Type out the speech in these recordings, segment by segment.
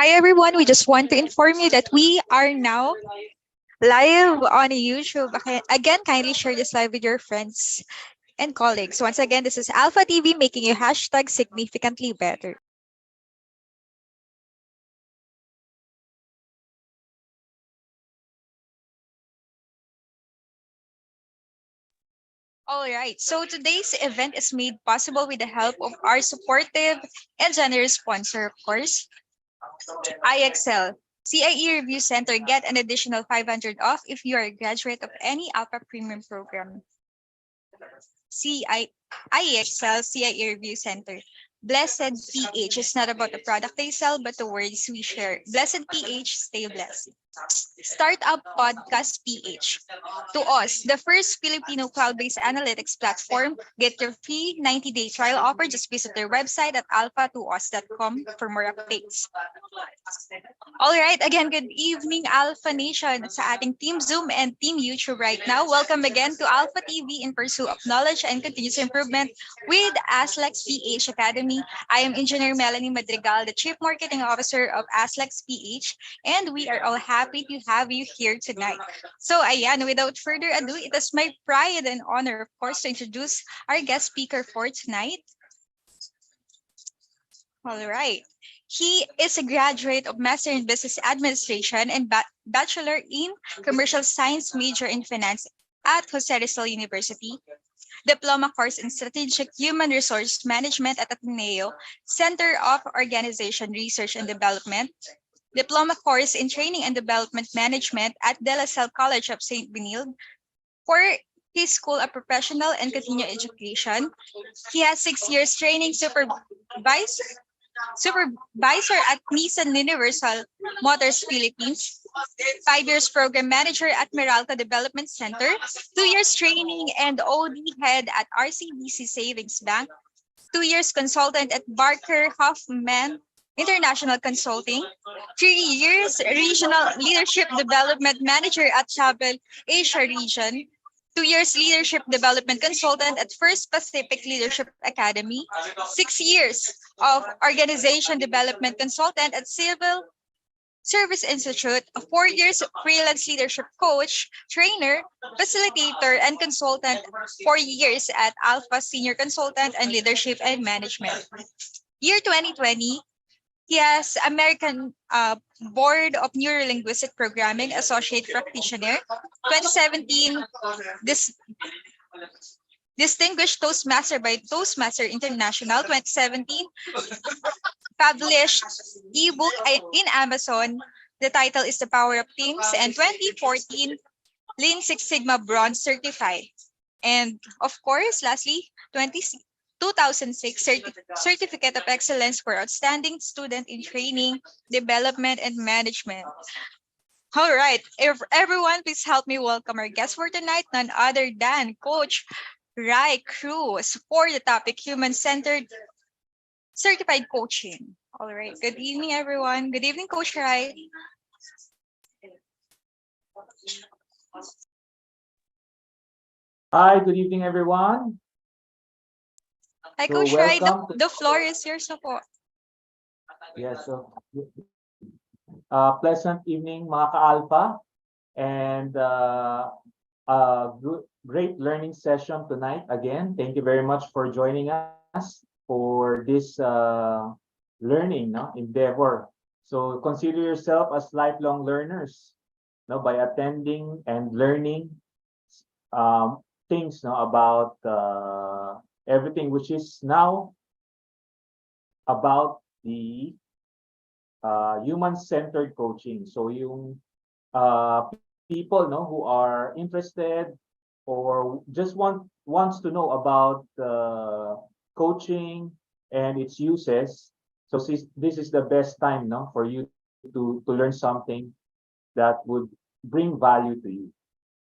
Hi everyone, we just want to inform you that we are now live on YouTube. Again, kindly share this live with your friends and colleagues. Once again, this is Alpha TV making you hashtag significantly better. All right, so today's event is made possible with the help of our supportive and generous sponsor, of course, IXL. CIE Review Center, get an additional 500 off if you are a graduate of any Alpha Premium program. CI IEXL CIA Review Center. Blessed PH is not about the product they sell, but the words we share. Blessed PH, stay blessed. Startup Podcast PH. To us, the first Filipino cloud-based analytics platform. Get your free 90-day trial offer. Just visit their website at alpha2us.com for more updates. All right, again, good evening, Alpha Nation sa ating Team Zoom and Team YouTube right now. Welcome again to Alpha TV in pursuit of knowledge and continuous improvement with ASLEX PH Academy. I am Engineer Melanie Madrigal, the Chief Marketing Officer of ASLEX PH, and we are all happy to have you here tonight. So, ayan, without further ado, it is my pride and honor, of course, to introduce our guest speaker for tonight. All right. He is a graduate of Master in Business Administration and Bachelor in Commercial Science major in Finance at Jose Rizal University. Diploma course in Strategic Human Resource Management at Ateneo Center of Organization Research and Development. Diploma course in Training and Development Management at De La Salle College of St. Benilde. For his School of Professional and Continuing Education, he has 6 years training supervisor at Nissan Universal Motors Philippines, 5 years program manager at Meralco Development Center, 2 years training and OD head at RCBC Savings Bank, 2 years consultant at Barker Hoffman International Consulting, 3 years regional leadership development manager at Travel Asia Region, 2 years leadership development consultant at First Pacific Leadership Academy, 6 years of organization development consultant at Civil Service Institute, 4 years freelance leadership coach, trainer, facilitator, and consultant, 4 years at Alpha Senior Consultant and Leadership and Management. Year 2020, he has American Board of Neurolinguistic Programming Associate Practitioner. 2017, this Distinguished Toastmaster by Toastmaster International. 2017, published ebook in Amazon. The title is The Power of Teams. And 2014, Lean Six Sigma Bronze Certified. And of course, lastly, 2006 Certificate of Excellence for Outstanding Student in Training, Development, and Management. All right, if everyone, please help me welcome our guest for tonight, none other than Coach Rai Cruz for the topic Human-Centered Certified Coaching. All right, good evening, everyone. Good evening, Coach Rai. Hi, good evening, everyone. Hi, So Coach Rai. welcome to The floor is yours na po. yes, so pleasant evening mga ka-alpha and great learning session tonight again. Thank you very much for joining us for this learning endeavor. So consider yourself as lifelong learners by attending and learning things about everything which is now about the human-centered coaching. So yung people who are interested or just wants to know about coaching and its uses. So this is the best time for you to learn something that would bring value to you.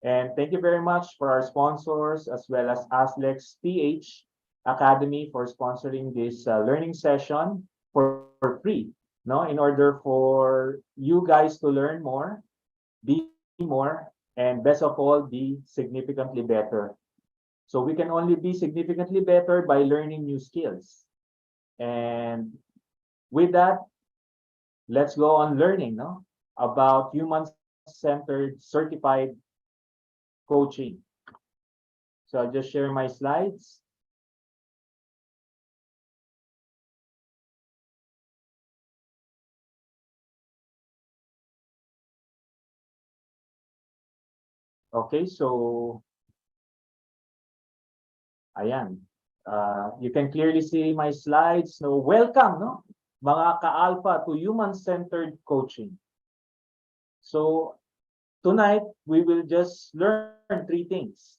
And thank you very much for our sponsors as well as ASLEX PH Academy for sponsoring this learning session for free. In order for you guys to learn more, be more, and best of all, be significantly better. So we can only be significantly better by learning new skills. And with that, let's go on learning, no, about human-centered certified coaching. So I'll just share my slides. Okay, so ayan. You can clearly see my slides. So welcome, no, mga ka-alpha, to human-centered coaching. So tonight we will just learn three things.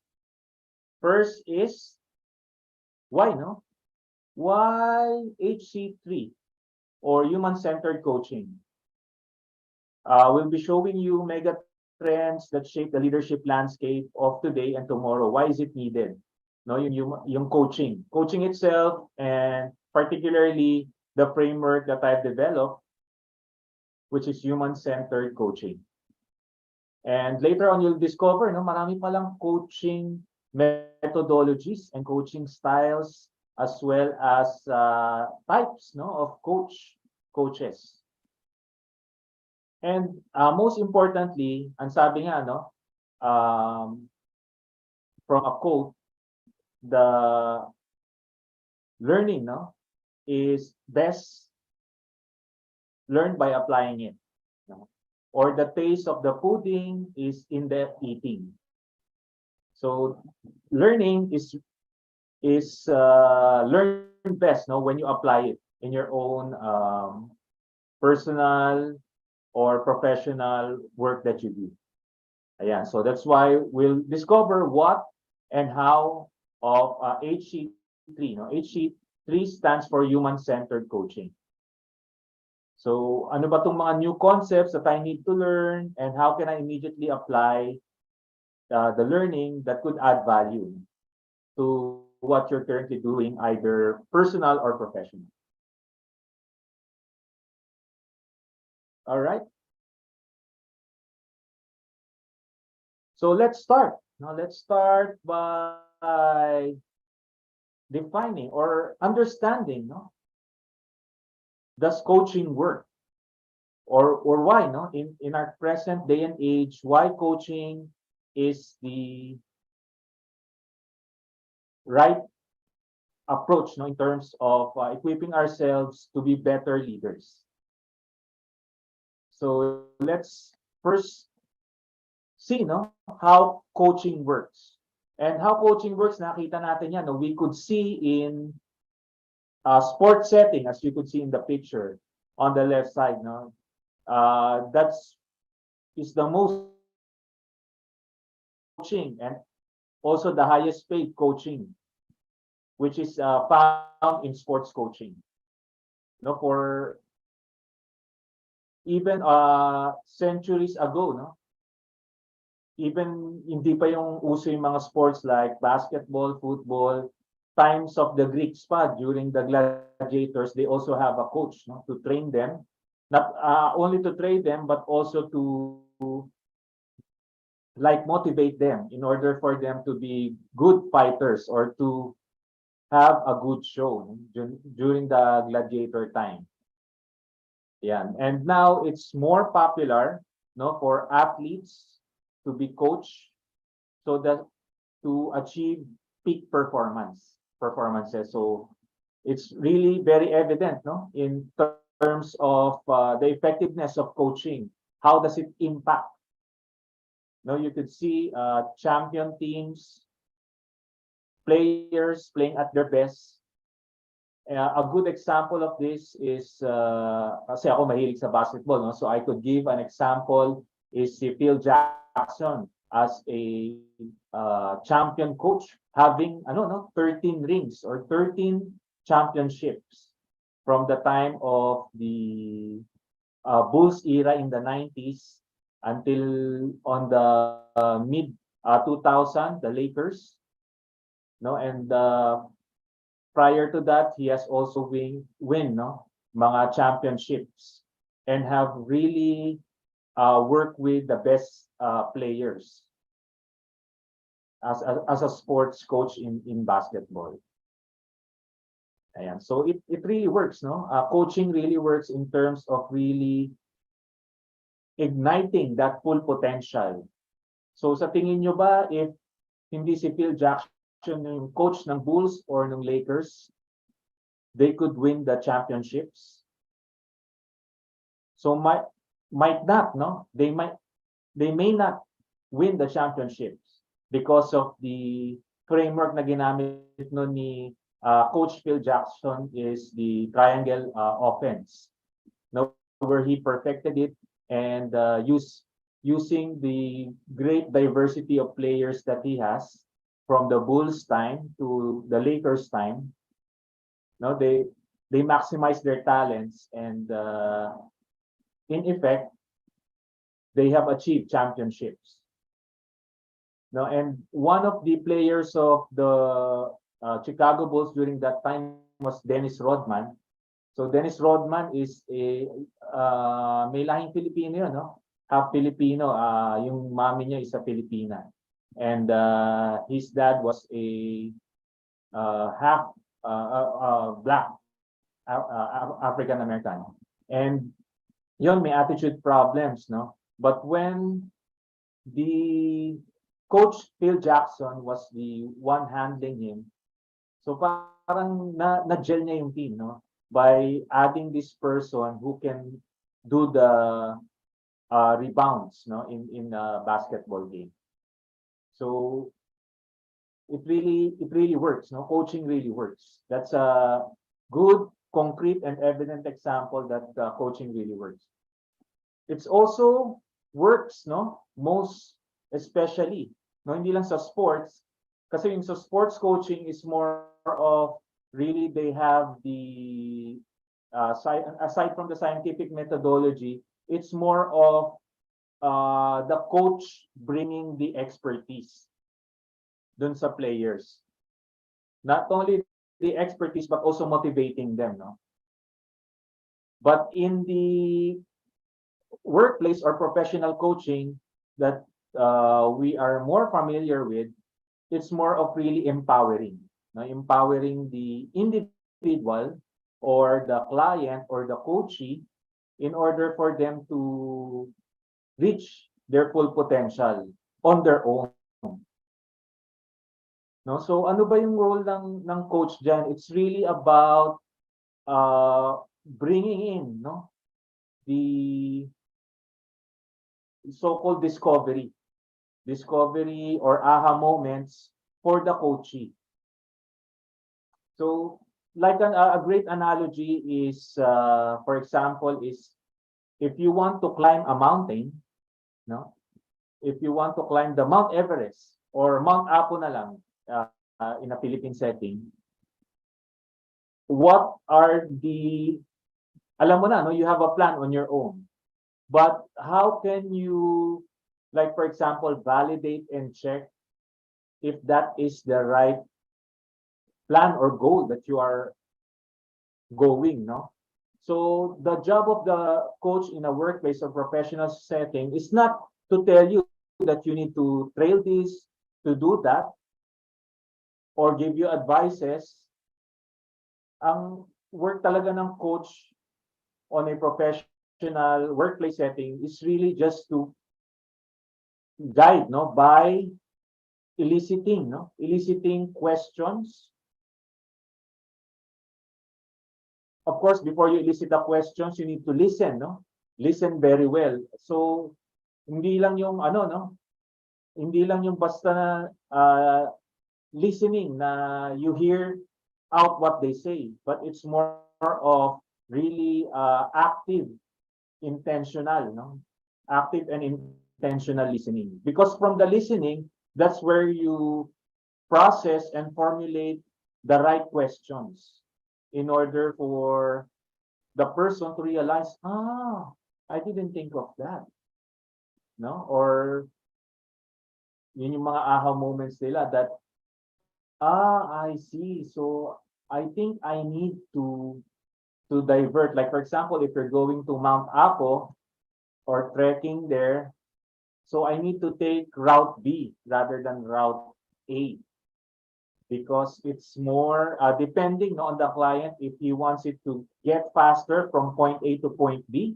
First is why, no? Why HC3 or human-centered coaching? We'll be showing you mega trends that shape the leadership landscape of today and tomorrow. Why is it needed? No, yung coaching. Coaching itself, and particularly the framework that I've developed, which is human-centered coaching. And later on, you'll discover, no, marami palang coaching methodologies and coaching styles, as well as types, no, of coaches. And most importantly, ang sabi nga, no, from a quote, the learning, no, is best learned by applying it. No? Or the taste of the pudding is in the eating. So learning is learned best, no, when you apply it in your own personal or professional work that you do. Ayan, so that's why we'll discover what and how of HC3. No? HC3 stands for human-centered coaching. So ano ba itong mga new concepts that I need to learn, and how can I immediately apply the learning that could add value to what you're currently doing, either personal or professional. All right. So let's start. Now let's start by defining or understanding, no? Does coaching work? Or why, no? In our present day and age, why coaching is the right approach, no, in terms of equipping ourselves to be better leaders. So let's first see, no, how coaching works. And how coaching works, nakita natin yan. No? We could see in a sports setting, as you could see in the picture on the left side. No? That's is the most coaching, and also the highest paid coaching, which is found in sports coaching. No, for even centuries ago, no, even hindi pa yung uso yung mga sports like basketball, football, times of the Greeks pa, during the gladiators, they also have a coach, no, to train them, not only to train them, but also to like motivate them in order for them to be good fighters or to have a good show during the gladiator time. Yeah, and now it's more popular, no, for athletes to be coached so that to achieve peak performances. So it's really very evident, no, in terms of the effectiveness of coaching. How does it impact? No, you could see champion teams, players playing at their best. A good example of this is, kasi ako mahilig sa basketball, no? So I could give an example is si Phil Jackson as a champion coach, having 13 rings or 13 championships from the time of the Bulls era in the 90s until on the mid 2000, the Lakers, no, and prior to that, he has also win mga championships and have really worked with the best players as a sports coach in basketball. Ayan. So it really works, no? Coaching really works in terms of really igniting that full potential. So sa tingin nyo ba, if hindi si Phil Jackson yung coach ng Bulls or ng Lakers, they could win the championships? So might not, no? They may not win the championships because of the framework na ginamit no ni Coach Phil Jackson is the triangle offense, no, where he perfected it and using the great diversity of players that he has from the Bulls time to the Lakers time. No, they maximize their talents and in effect they have achieved championships. No, and one of the players of the Chicago Bulls during that time was Dennis Rodman. So Dennis Rodman is a may lahing Filipino yun, no? Half Filipino, yung mami niya is a Filipina. And his dad was a half black African American. And yun, may attitude problems, no? But when the coach Phil Jackson was the one handling him, so parang na-gel niya yung team, no? By adding this person who can do the rebounds, no, in a basketball game. So it really works, no? Coaching really works. That's a good, concrete, and evident example that coaching really works. It's also works, no? Most especially, no, hindi lang sa sports, kasi yung sa sports coaching is more of really they have the aside from the scientific methodology, it's more of the coach bringing the expertise dun sa players. Not only the expertise but also motivating them, no? But in the workplace or professional coaching that we are more familiar with, it's more of really empowering, no? Empowering the individual or the client or the coachee in order for them to reach their full potential on their own. No? So ano ba yung role ng coach dyan? It's really about bringing in, no, the so-called discovery or aha moments for the coachee. So like a great analogy is for example is if you want to climb a mountain, no, if you want to climb the Mount Everest or Mount Apo na lang in a Philippine setting, what are the, alam mo na, no, you have a plan on your own, but how can you, like for example, validate and check if that is the right plan or goal that you are going, no? So the job of the coach in a workplace or professional setting is not to tell you that you need to trail this, to do that, or give you advices. Ang work talaga ng coach on a professional workplace setting is really just to guide, no, by eliciting questions. Of course, before you elicit the questions, you need to listen, no? Listen very well. So hindi lang yung ano, no? Hindi lang yung basta listening na you hear out what they say, but it's more of really active, intentional, no? Active and intentional listening. Because from the listening, that's where you process and formulate the right questions in order for the person to realize, I didn't think of that, no? Or yun yung mga aha moments nila that, I see. So I think I need to divert. Like for example, if you're going to Mount Apo or trekking there, so I need to take route B rather than route A. because it's more depending on the client if he wants it to get faster from point A to point B,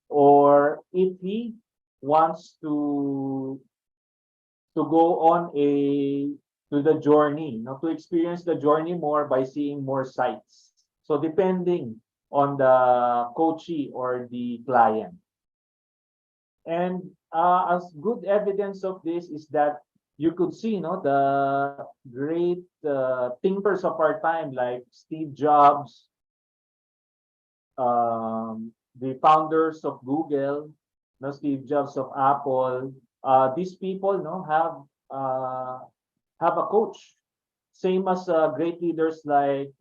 or if he wants to go on to the journey, to experience the journey more by seeing more sites. So depending on the coachee or the client. And as good evidence of this is that you could see, the great thinkers of our time like Steve Jobs, the founders of Google, no, Steve Jobs of Apple. These people, no, have a coach. Same as great leaders like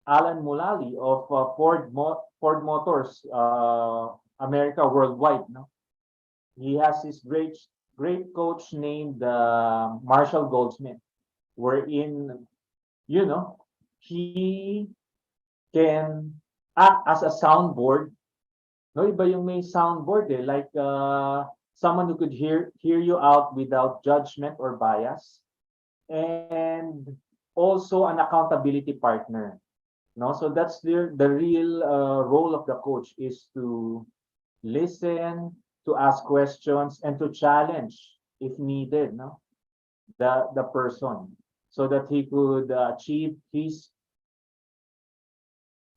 Alan Mulally of Ford Motors, America Worldwide. No, he has his great coach named Marshall Goldsmith, wherein he can act as a soundboard. No, iba yung may soundboard like someone who could hear you out without judgment or bias, and also an accountability partner. No, so that's the real role of the coach is to listen, to ask questions, and to challenge if needed, no, the person, so that he could achieve his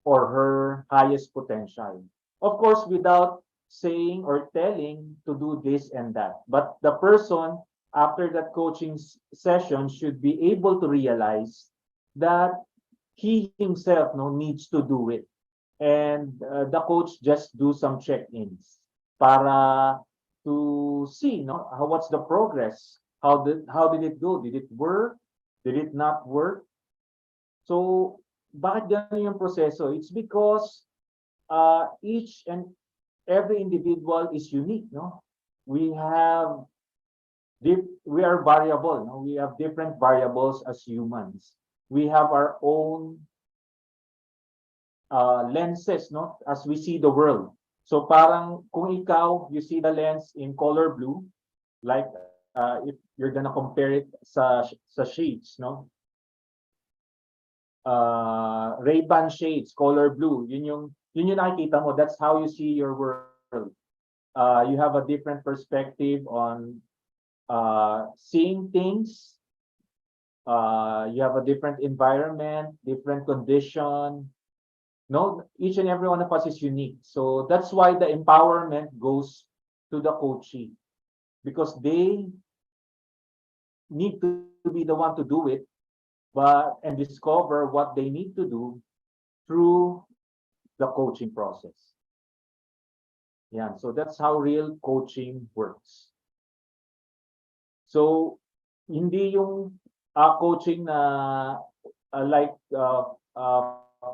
or her highest potential. Of course, without saying or telling to do this and that. But the person, after that coaching session, should be able to realize that he himself needs to do it. And the coach just do some check-ins para to see what's the progress. How did it go? Did it work? Did it not work? So bakit ganun yung proseso? It's because each and every individual is unique, no? We are variable, no? We have different variables as humans. We have our own lenses, no? As we see the world. So parang kung ikaw, you see the lens in color blue, like if you're gonna compare it sa shades, no? Ray-Ban shades, color blue, yun yung nakikita mo. That's how you see your world. You have a different perspective on seeing things. You have a different environment, different condition. No, each and every one of us is unique. So that's why the empowerment goes to the coachee, because they need to be the one to do it, and discover what they need to do through the coaching process. Yeah, so that's how real coaching works. So hindi yung coaching na like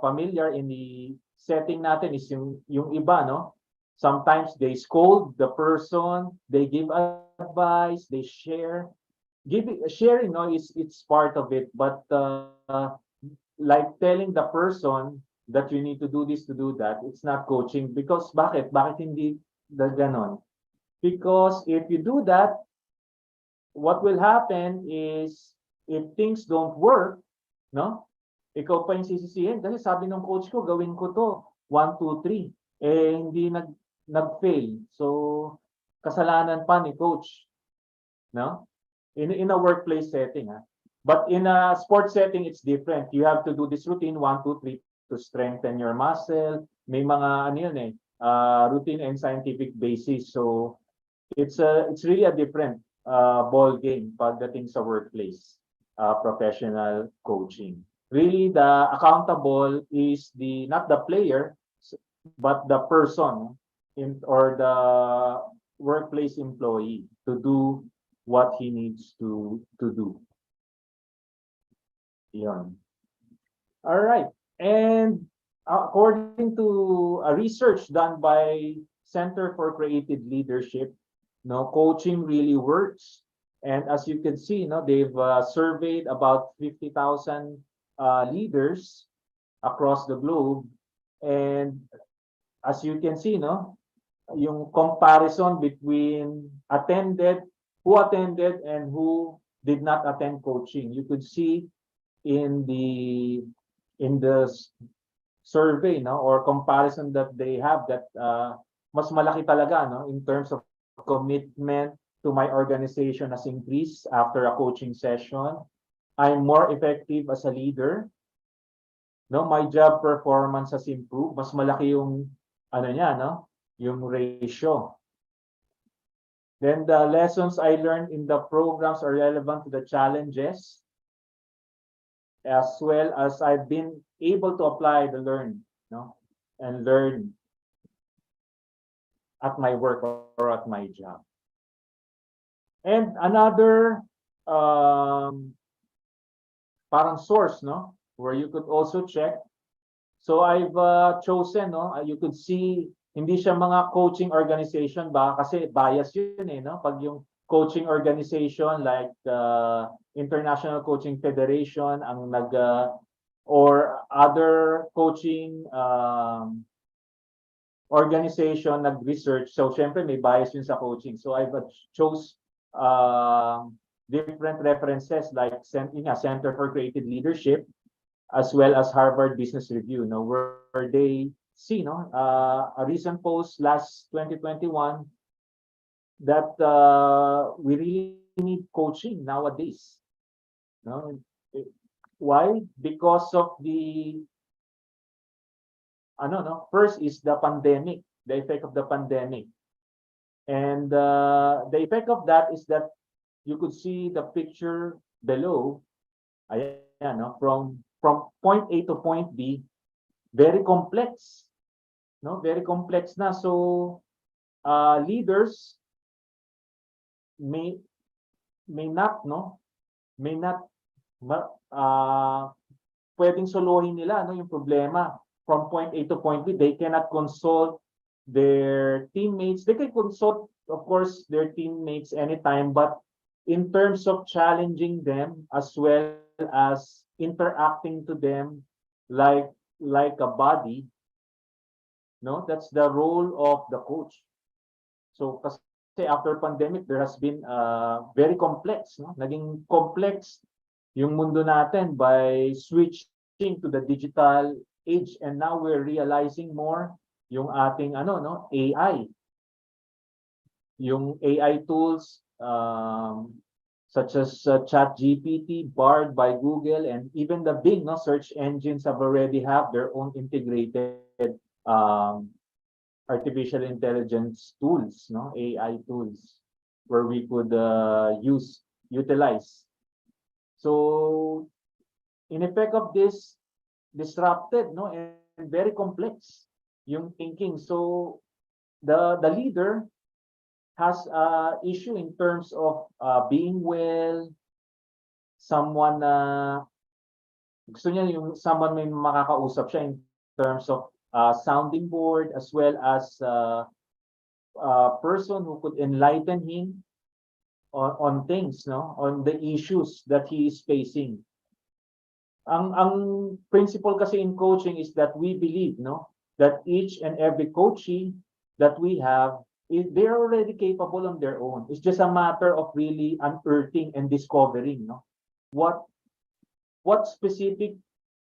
familiar in the setting natin is yung iba, no? Sometimes they scold the person, they give advice, they share. Sharing, no, it's part of it, but like telling the person that you need to do this, to do that, it's not coaching. Because bakit hindi ganon? Because if you do that, what will happen is if things don't work, no, ikaw pa yung sisisihin kasi sabi ng coach ko gawin ko to 1 2 3, hindi nag-fail, so kasalanan pa ni coach, no, in a workplace setting, but in a sports setting it's different. You have to do this routine 1 2 3 to strengthen your muscle. May mga ano yun routine and scientific basis, so it's really a different ball game pagdating sa workplace professional coaching. Really, the accountable is not the player, but the person or the workplace employee to do what he needs to do. Yun. All right. And according to a research done by Center for Creative Leadership, coaching really works. And as you can see, they've surveyed about 50,000 leaders across the globe. And as you can see, yung comparison between who attended and who did not attend coaching. You could see in the survey, no, or comparison that they have, that mas malaki talaga, no, in terms of commitment to my organization has increased after a coaching session. I'm more effective as a leader. No, my job performance has improved. Mas malaki yung ano niya, no, yung ratio. Then the lessons I learned in the programs are relevant to the challenges, as well as I've been able to apply the learn, no, and learn at my work or at my job. And another parang source, no, where you could also check. So I've chosen, no, you could see, hindi siya mga coaching organization, baka kasi bias yun eh, no? Pag yung coaching organization like International Coaching Federation ang or other coaching organization nag-research. So syempre may bias yun sa coaching. So I've chose different references like Center for Creative Leadership, as well as Harvard Business Review, no, where they see, no, a recent post last 2021 that we really need coaching nowadays. No? Why? Because of the first is the pandemic, the effect of the pandemic. And the effect of that is that you could see the picture below. Ayan, no? From point A to point B, very complex. No, very complex na. So leaders may not pwedeng soluhin nila, no, yung problema from point A to point B. They cannot consult their teammates. They can consult, of course, their teammates anytime, but in terms of challenging them as well as interacting to them like a body, no, that's the role of the coach. So kasi after pandemic there has been very complex, no, naging complex yung mundo natin by switching to the digital age, and now we're realizing more yung ating AI, yung AI tools such as ChatGPT, Bard by Google, and even the big search engines have already have their own integrated artificial intelligence tools, no, AI tools, where we could utilize. So, in effect of this, disrupted, no, and very complex yung thinking. So, the leader has a issue in terms of being well, someone gusto niya yung someone may makakausap siya in terms of sounding board, as well as a person who could enlighten him on things, no, on the issues that he is facing. Ang principle kasi in coaching is that we believe, no, that each and every coachee that we have, they're already capable on their own. It's just a matter of really unearthing and discovering, no, what specific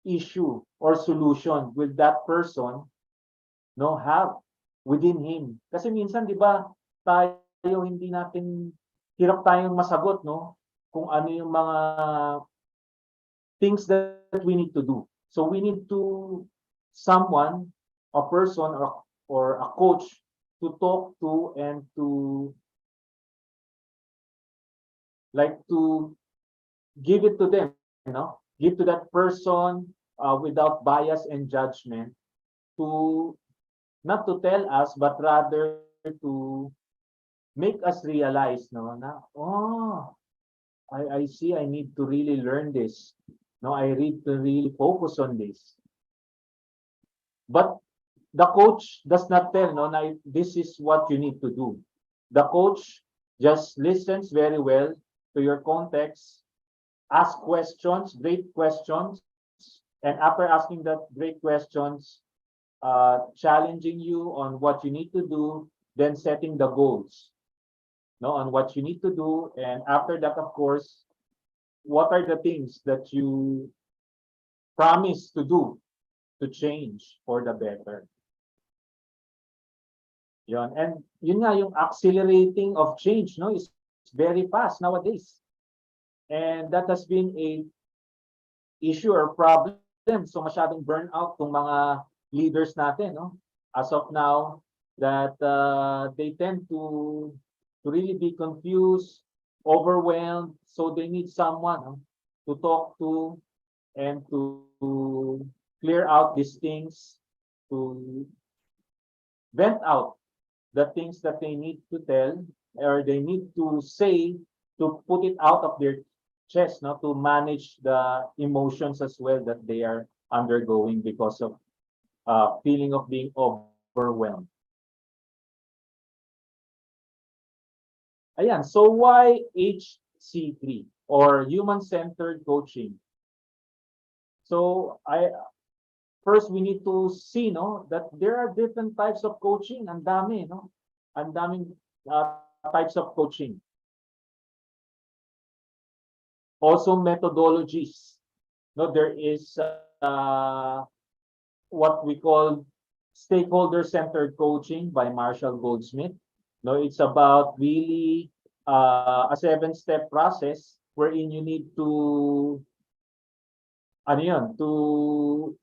issue or solution will that person, no, have within him. Kasi minsan, di ba, tayo hindi natin, hirap tayong masagot, no, kung ano yung mga things that we need to do. So we need to someone, a person or a coach to talk to, and to give it to them, you know, give to that person without bias and judgment, to not to tell us, but rather to make us realize, no, na, I see, I need to really learn this. No, I need to really focus on this. But the coach does not tell, no, na this is what you need to do. The coach just listens very well to your context, ask questions, great questions, and after asking that great questions, challenging you on what you need to do, then setting the goals, no, on what you need to do, and after that, of course, what are the things that you promise to do to change for the better? Yun. And yun nga, yung accelerating of change, no, is very fast nowadays. And that has been a issue or problem. So masyadong burnout tong mga leaders natin, no? As of now, that they tend to really be confused, overwhelmed. So they need someone, no, to talk to and to clear out these things, to vent out the things that they need to tell or they need to say, to put it out of their chest, no, to manage the emotions as well that they are undergoing because of feeling of being overwhelmed. Ayan, so why HC3 or human-centered coaching? So first we need to see, no, that there are different types of coaching. Ang dami, no? Ang daming types of coaching. Also methodologies. No, there is what we call stakeholder-centered coaching by Marshall Goldsmith. No, it's about really a 7-step process wherein you need to ano yun, to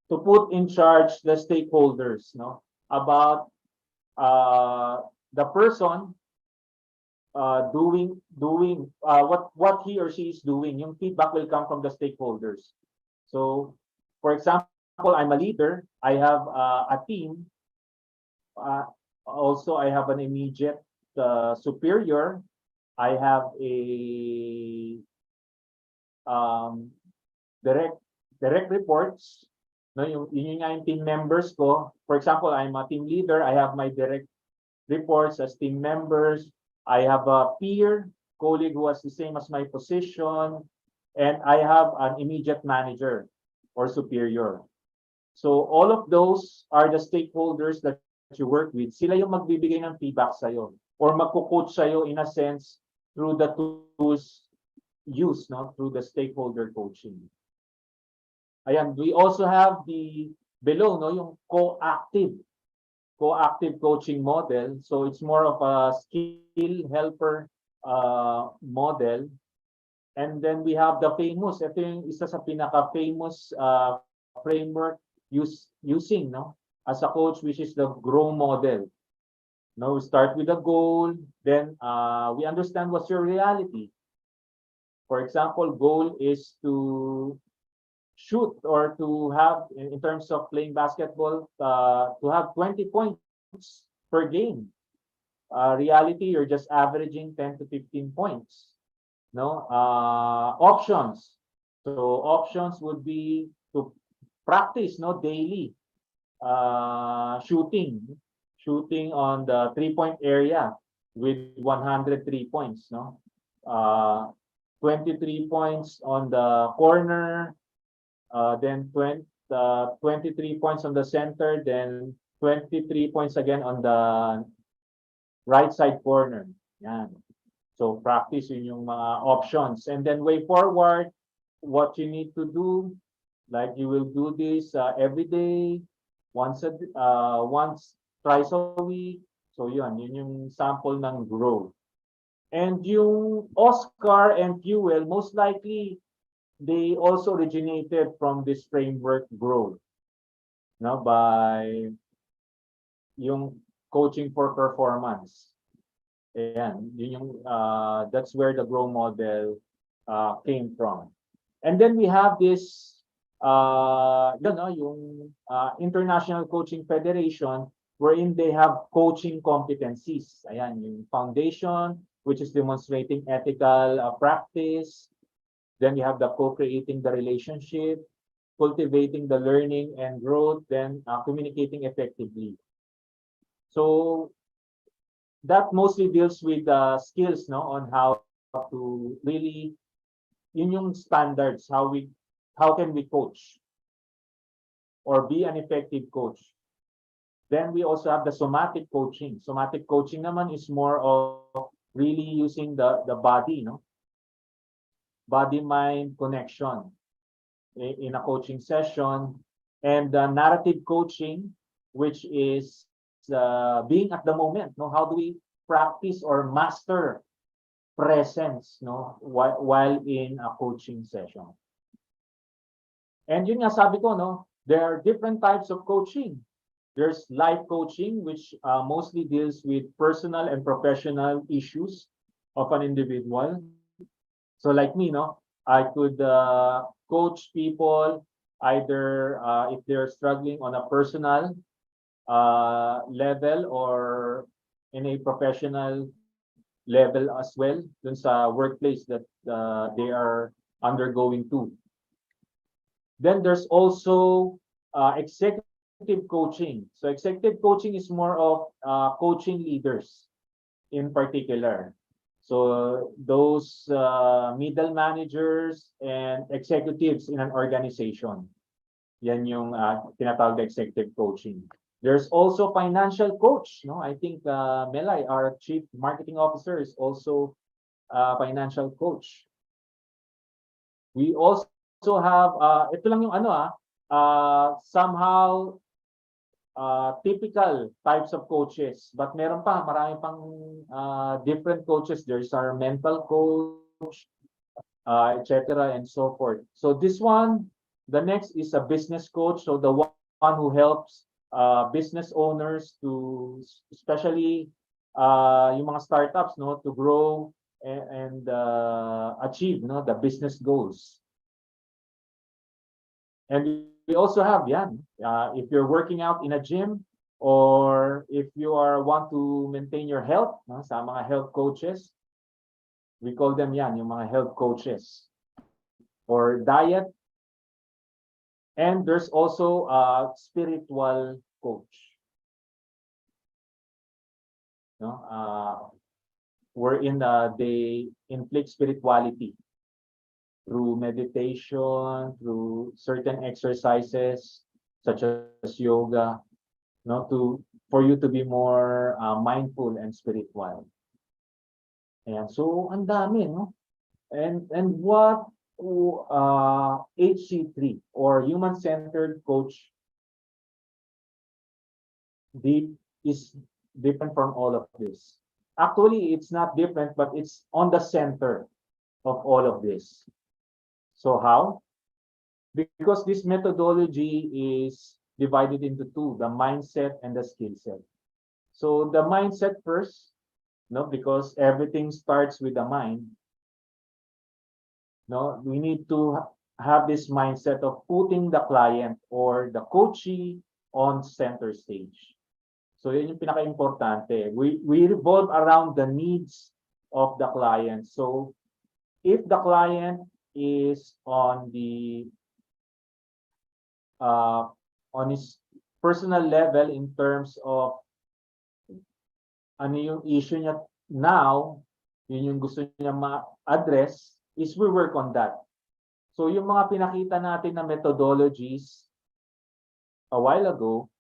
put in charge the stakeholders, no, about the person doing what he or she is doing. Yung feedback will come from the stakeholders. So, for example, I'm a leader. I have a team. Also, I have an immediate superior. I have a direct reports. No, yun nga yung team members ko. For example, I'm a team leader. I have my direct reports as team members. I have a peer colleague who has the same as my position, and I have an immediate manager or superior. So all of those are the stakeholders that you work with. Sila yung magbibigay ng feedback sa'yo or magko-coach sa'yo in a sense through the tools used, no, through the stakeholder coaching. Ayan, we also have the below, no, yung coactive coaching model. So it's more of a skill helper model. And then we have the famous, ito yung isa sa pinaka-famous framework using, no, as a coach, which is the GROW model. Now we start with a goal, then we understand what's your reality. For example, goal is to shoot or to have, in terms of playing basketball, to have 20 points per game. Reality, you're just averaging 10 to 15 points. No, options. So options would be to practice, no, daily shooting on the 3-point area with 103 points, no, 23 points on the corner, then 23 points on the center, then 23 points again on the right side corner. Yan. So practice yun yung mga options. And then way forward, what you need to do, like you will do this every day, twice a week. So yun yung sample ng GROW. And yung Oscar and Fuel, most likely, they also originated from this framework GROW, no, by yung coaching for performance. Ayan, yun yung that's where the GROW model came from. And then we have this yung International Coaching Federation, wherein they have coaching competencies. Ayan, yung foundation, which is demonstrating ethical practice. Then you have the co-creating the relationship, cultivating the learning and growth, then communicating effectively. So that mostly deals with the skills, no, on how to really, yun yung standards, how can we coach or be an effective coach. Then we also have the somatic coaching. Somatic coaching naman is more of really using the body, no, body-mind connection in a coaching session, and narrative coaching, which is being at the moment. No, how do we practice or master presence, no, while in a coaching session? And yun nga sabi ko, no, there are different types of coaching. There's life coaching, which mostly deals with personal and professional issues of an individual. So like me, no, I could coach people either if they're struggling on a personal level or in a professional level as well, dun sa workplace that they are undergoing to. Then there's also executive coaching. So executive coaching is more of coaching leaders in particular. So those middle managers and executives in an organization. Yan yung tinatawag na executive coaching. There's also financial coach, no? I think Melay, our chief marketing officer, is also a financial coach. We also have ito lang yung ano somehow typical types of coaches, but meron pa marami pang different coaches. There's our mental coach, etc. and so forth. So this one, the next is a business coach. So the one who helps business owners to, especially yung mga startups, no, to grow and achieve, no, the business goals. And we also have yan. If you're working out in a gym, or if you want to maintain your health, no, sa mga health coaches, we call them yan, yung mga health coaches. Or diet. And there's also a spiritual coach. No, wherein they inflict spirituality through meditation, through certain exercises such as yoga, no, for you to be more mindful and spiritual. And so ang dami, no? And what HC3 or human-centered coach is different from all of this. Actually, it's not different, but it's on the center of all of this. So how? Because this methodology is divided into two, the mindset and the skill set. So the mindset first, no, because everything starts with the mind. No, we need to have this mindset of putting the client or the coachee on center stage. So yun yung pinaka-importante. We revolve around the needs of the client. So if the client is on his personal level in terms of ano yung issue niya now, yun yung gusto niya ma-address, is we work on that. So yung mga pinakita natin na methodologies a while ago,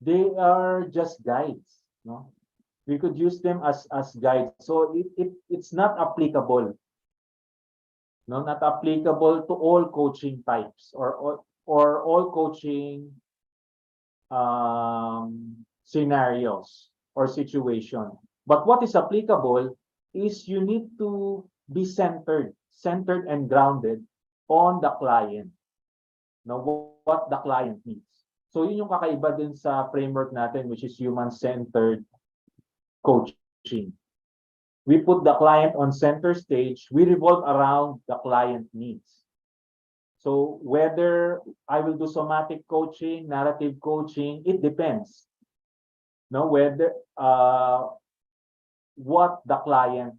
they are just guides, no? We could use them as guides. So it's not applicable. No, not applicable to all coaching types or all coaching scenarios or situation. But what is applicable is you need to be centered and grounded on the client. Now, what the client needs. So yun yung kakaiba din sa framework natin, which is human-centered coaching. We put the client on center stage. We revolve around the client needs. So whether I will do somatic coaching, narrative coaching, it depends. No, whether what the client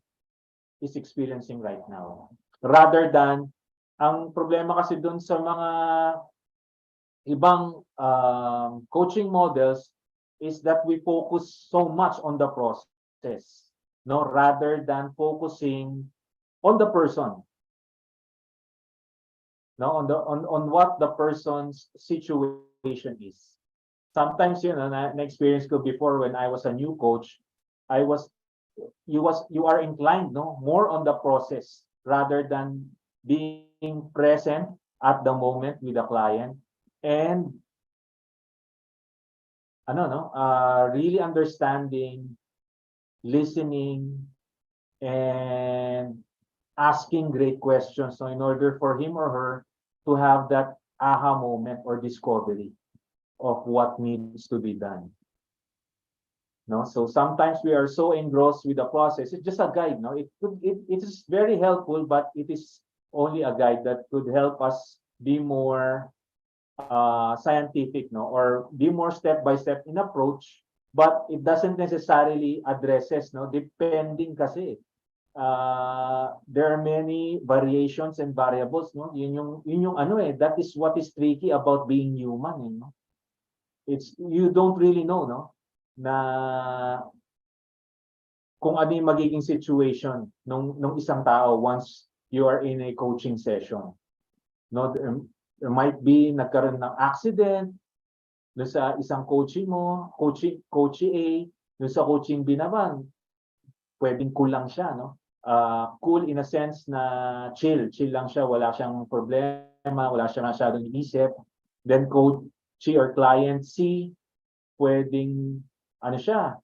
is experiencing right now. Rather than, ang problema kasi dun sa mga ibang coaching models is that we focus so much on the process, no, rather than focusing on the person, no, on what the person's situation is. Sometimes, you know, na experience ko before when I was a new coach, you are inclined, no, more on the process rather than being present at the moment with the client, and really understanding, listening, and asking great questions. So in order for him or her to have that aha moment or discovery of what needs to be done. No, so sometimes we are so engrossed with the process. It's just a guide. No, it is very helpful, but it is only a guide that could help us be more scientific, no, or be more step by step in approach. But it doesn't necessarily addresses, no, depending kasi. There are many variations and variables, no. Yun yung ano that is what is tricky about being human, no. It's you don't really know, no, na kung ano yung magiging situation nung isang tao once you are in a coaching session. No, there might be nagkaroon ng accident doon sa isang coaching mo, coaching A, doon sa coaching B naman, pwedeng cool lang siya, no? Cool in a sense na chill lang siya, wala siyang problema, wala siyang masyadong iisip. Then coach or client C, pwedeng ano siya,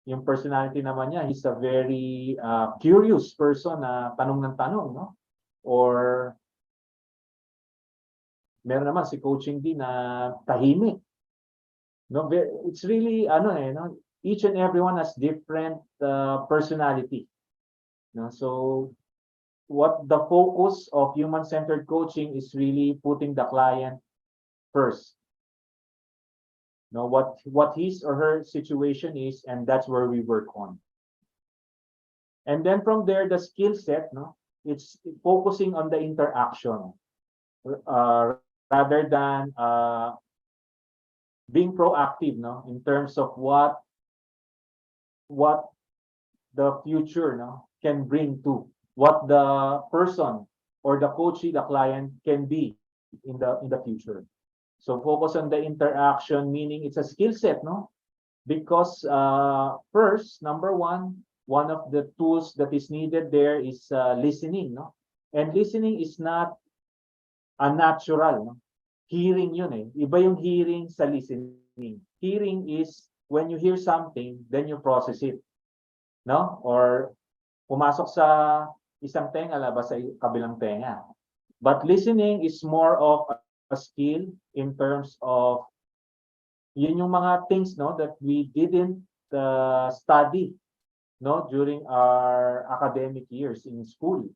yung personality naman niya, he's a very curious person na tanong ng tanong, no? Or meron naman si coaching D na tahimik. No, it's really no, each and everyone has different personality. No, so what the focus of human-centered coaching is really putting the client first. No, what his or her situation is, and that's where we work on. And then from there, the skill set, no, it's focusing on the interaction rather than being proactive, no, in terms of what the future, no, can bring to what the person or the coachee, the client can be in the future. So focus on the interaction, meaning it's a skill set, no? Because first, number one of the tools that is needed there is listening, no? And listening is not a natural, no? Hearing yun eh. Iba yung hearing sa listening. Hearing is when you hear something, then you process it. No? Or pumasok sa isang tenga, labas sa kabilang tenga. But listening is more of a skill in terms of yun yung mga things, no, that we didn't study, no, during our academic years in school.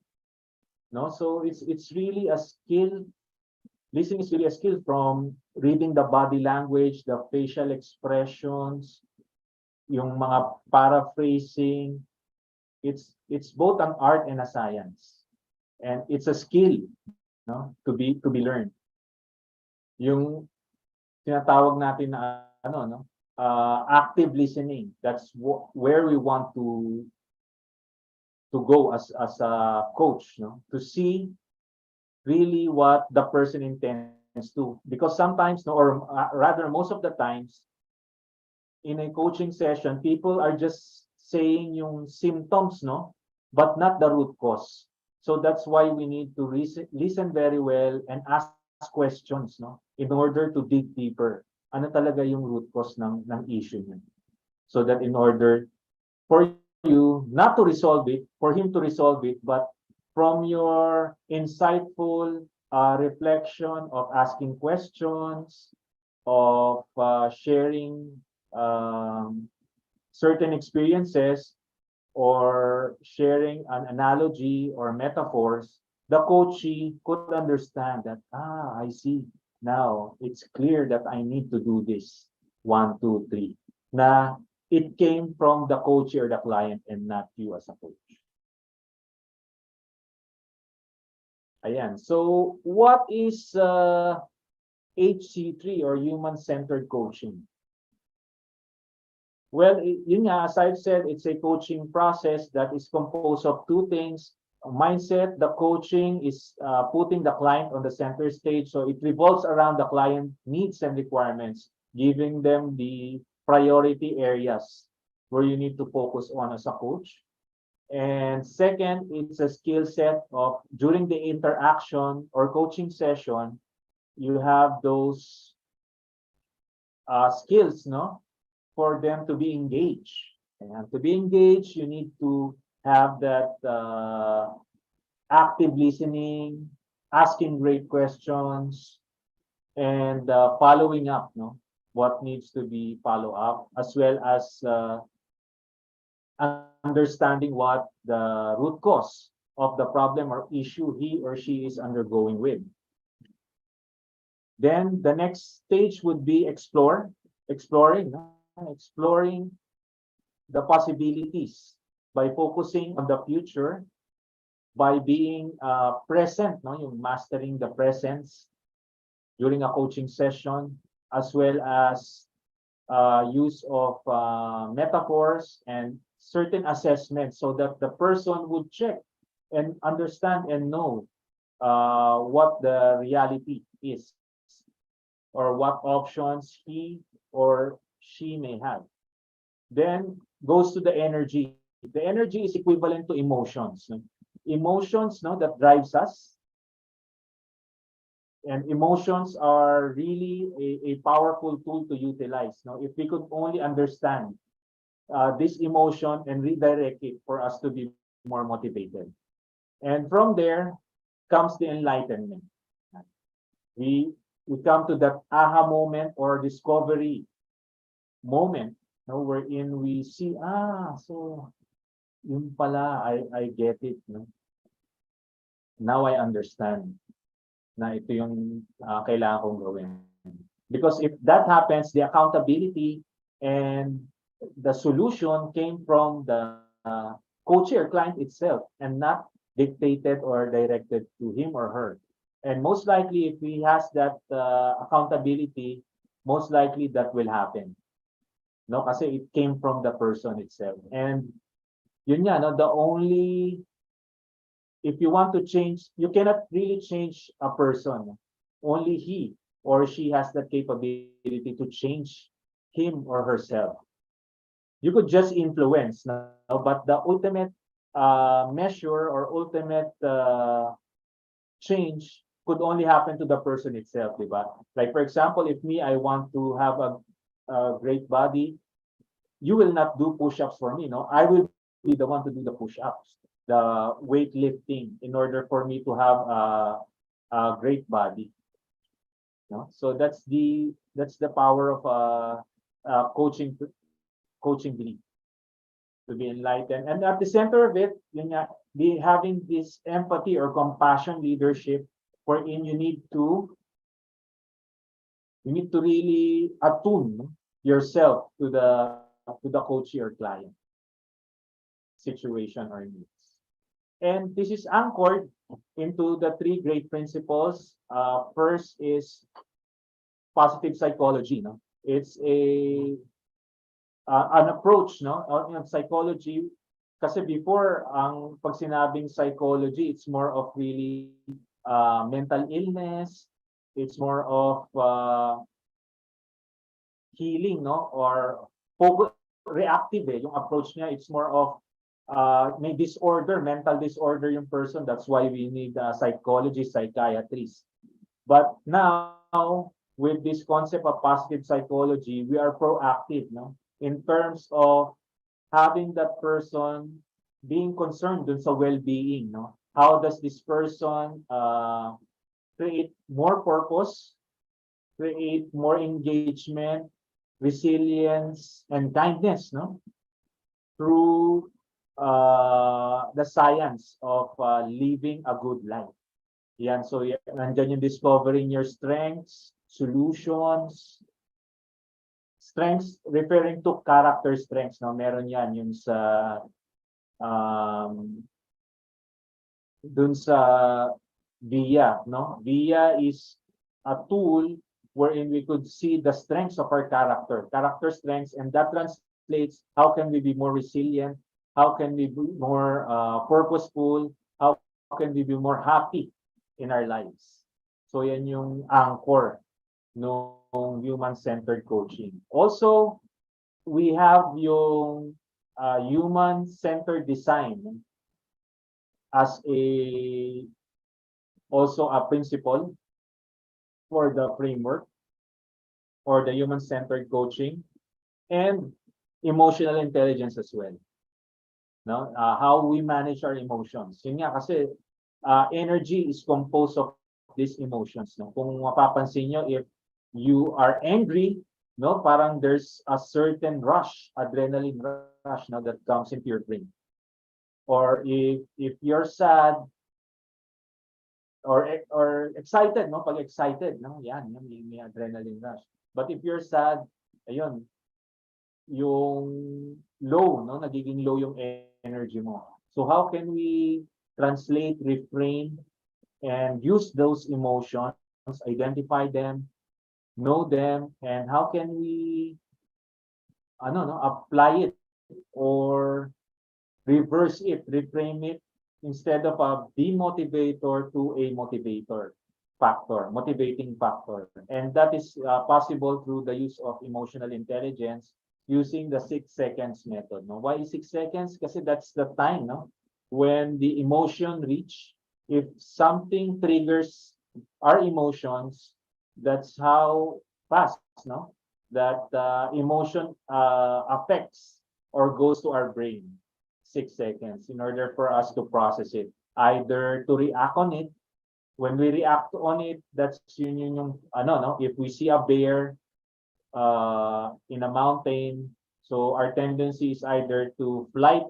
No? So it's really a skill. Listening is really a skill, from reading the body language, the facial expressions, yung mga paraphrasing. It's both an art and a science. And it's a skill, no, to be learned. Yung tinatawag natin na active listening, that's where we want to go as a coach, no, to see really what the person intends to. Because sometimes, no, or rather most of the times in a coaching session, people are just saying yung symptoms, no, but not the root cause. So that's why we need to listen very well and ask questions, no, in order to dig deeper. Ano talaga yung root cause ng issue niya? So that in order for you not to resolve it, for him to resolve it, but from your insightful reflection of asking questions, of sharing certain experiences, or sharing an analogy or metaphors, the coachee could understand that, I see. Now, it's clear that I need to do this. 1, 2, 3. Na it came from the coachee or the client and not you as a coach. Ayan. So, what is HC3 or human-centered coaching? Well, yun nga, as I've said, it's a coaching process that is composed of two things. Mindset, the coaching is putting the client on the center stage. So it revolves around the client needs and requirements, giving them the priority areas where you need to focus on as a coach. And second, it's a skill set of during the interaction or coaching session, you have those skills, no, for them to be engaged. And to be engaged, you need to have that active listening, asking great questions, and following up, no, what needs to be follow up, as well as understanding what the root cause of the problem or issue he or she is undergoing with. Then the next stage would be exploring, no? Exploring the possibilities by focusing on the future, by being present, no? Yung mastering the presence during a coaching session, as well as use of metaphors and certain assessments so that the person would check and understand and know what the reality is or what options he or she may have. Then goes to the energy. The energy is equivalent to emotions. No? Emotions, no, that drives us. And emotions are really a powerful tool to utilize. No? If we could only understand this emotion and redirect it for us to be more motivated. And from there comes the enlightenment. We come to that aha moment or discovery moment, no, wherein we see, so yun pala, I get it. No? Now I understand na ito yung kailangan kong gawin. Because if that happens, the accountability and the solution came from the coach or client itself and not dictated or directed to him or her. And most likely, if he has that accountability, most likely that will happen. No, kasi it came from the person itself. And yun nga, no, the only, if you want to change, you cannot really change a person. Only he or she has the capability to change him or herself. You could just influence, no? But the ultimate measure or ultimate change could only happen to the person itself, diba? Like for example, if me, I want to have a great body, you will not do push-ups for me, no? I will be the one to do the push-ups, the weightlifting, in order for me to have a great body. No? So that's the power of coaching belief, to be enlightened. And at the center of it, yun nga, having this empathy or compassion leadership, wherein you need to really attune yourself to the coach or client situation or needs. And this is anchored into the three great principles. First is positive psychology. No, it's an approach, no, on psychology. Kasi before, ang pag sinabing psychology, it's more of really mental illness. It's more of healing, no, or reactive. Yung approach niya, it's more of may disorder, mental disorder yung person. That's why we need psychologists, psychiatrists. But now, with this concept of positive psychology, we are proactive, no, in terms of having that person being concerned dun sa well-being, no? How does this person create more purpose, create more engagement, resilience, and kindness, no? Through the science of living a good life. Yan, so nandyan yung discovering your strengths, solutions, strengths referring to character strengths, no? Meron yan yung sa dun sa VIA, no? VIA is a tool wherein we could see the strengths of our character strengths, and that translates how can we be more resilient, how can we be more purposeful, how can we be more happy in our lives. So yan yung anchor ng human-centered coaching. Also, we have yung human-centered design as a also a principle for the framework or the human-centered coaching and emotional intelligence as well. No, how we manage our emotions. Yun nga kasi energy is composed of these emotions. No, kung mapapansin nyo, if you are angry, no, parang there's a certain rush, adrenaline rush, no, that comes into your brain. Or if you're sad or excited, no, pag excited, no, yan may adrenaline rush. But if you're sad, ayun, yung low, no, nagiging low yung energy mo. So how can we translate, refrain, and use those emotions, identify them, know them, and how can we apply it or reverse it, reframe it instead of a demotivator to a motivating factor. And that is possible through the use of emotional intelligence using the 6 seconds method. No? Why 6 seconds? Kasi that's the time, no? When the emotion reach, if something triggers our emotions, that's how fast, no? That emotion affects or goes to our brain. 6 seconds in order for us to process it, either to react on it. When we react on it, that's yung if we see a bear in a mountain, so our tendency is either to flight,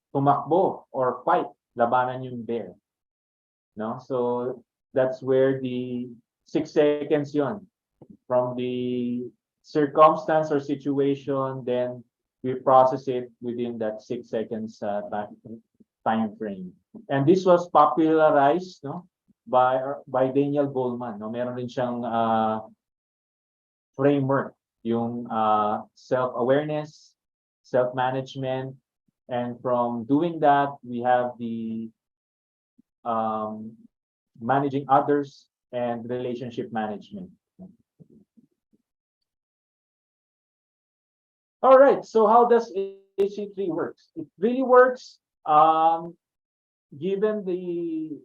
tumakbo, or fight, labanan yung bear. No? So that's where the 6 seconds yon from the circumstance or situation, then we process it within that 6 seconds time frame. And this was popularized, no, by Daniel Goleman. No, meron rin siyang framework, yung self-awareness, self-management, and from doing that, we have the managing others and relationship management. All right, so how does HC3 works? It really works given the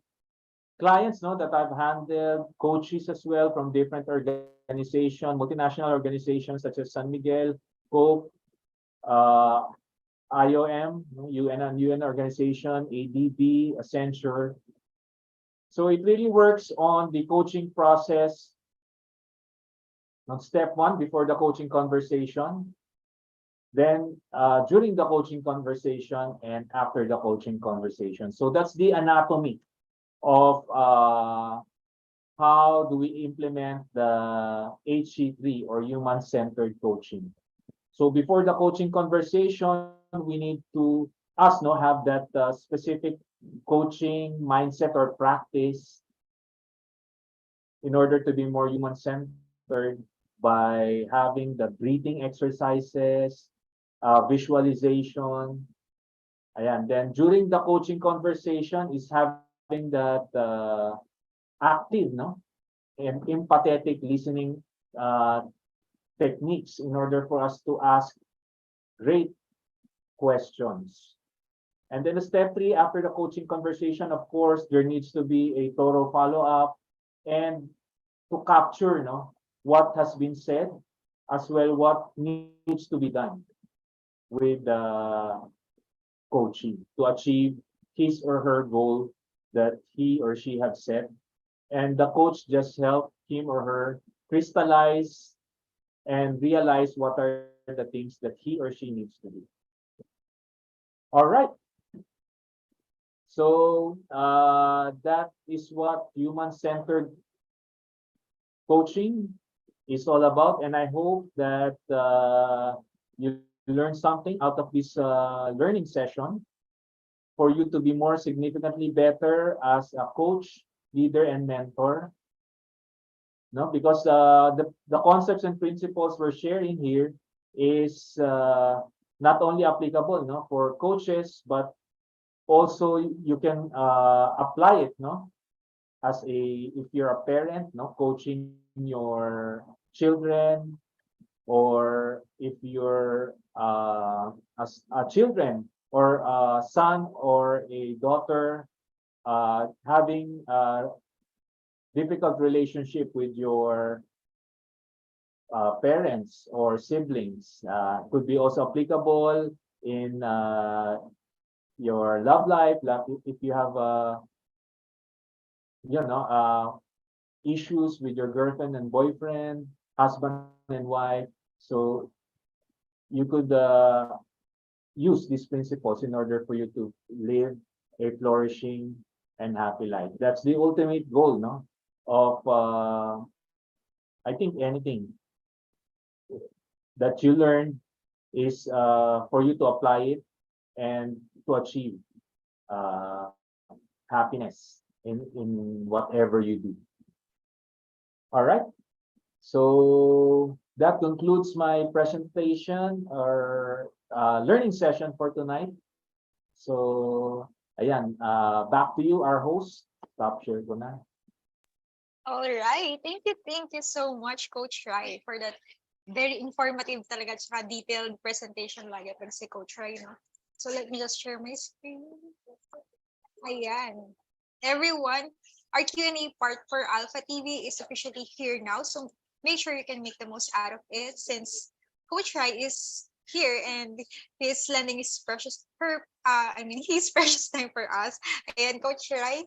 clients, no, that I've handled, coaches as well from different organizations, multinational organizations such as San Miguel, COPE, IOM, UN organization, ADB, Accenture. So it really works on the coaching process. On step 1, before the coaching conversation, then during the coaching conversation, and after the coaching conversation. So that's the anatomy of how do we implement the HC3 or human-centered coaching. So before the coaching conversation, we need to have that specific coaching mindset or practice in order to be more human-centered by having the breathing exercises, visualization. Ayan. Then during the coaching conversation is having that active, no, and empathetic listening techniques in order for us to ask great questions. And then the step 3, after the coaching conversation, of course, there needs to be a thorough follow-up and to capture, no, what has been said, as well what needs to be done with the coaching to achieve his or her goal that he or she have set. And the coach just help him or her crystallize and realize what are the things that he or she needs to do. All right. So that is what human-centered coaching is all about. And I hope that you learn something out of this learning session for you to be more significantly better as a coach, leader, and mentor. No, because the concepts and principles we're sharing here is not only applicable, no, for coaches, but also you can apply it, no, as if you're a parent, no, coaching your children, or if you're as children or a son or a daughter having a difficult relationship with your parents or siblings could be also applicable in your love life. If you have issues with your girlfriend and boyfriend, husband and wife, so you could use these principles in order for you to live a flourishing and happy life. That's the ultimate goal, no, of I think anything that you learn is for you to apply it and to achieve uh, happiness in whatever you do. All right. So that concludes my presentation or learning session for tonight. So, ayan, back to you, our host. Stop share ko na. All right. Thank you so much, Coach Rai, for that very informative talaga at detailed presentation lagi pag si Coach Rai, no? So let me just share my screen. Ayan. Everyone, our Q&A part for Alpha TV is officially here now. So make sure you can make the most out of it since Coach Rai is here and he's lending his his precious time for us. And Coach Rai,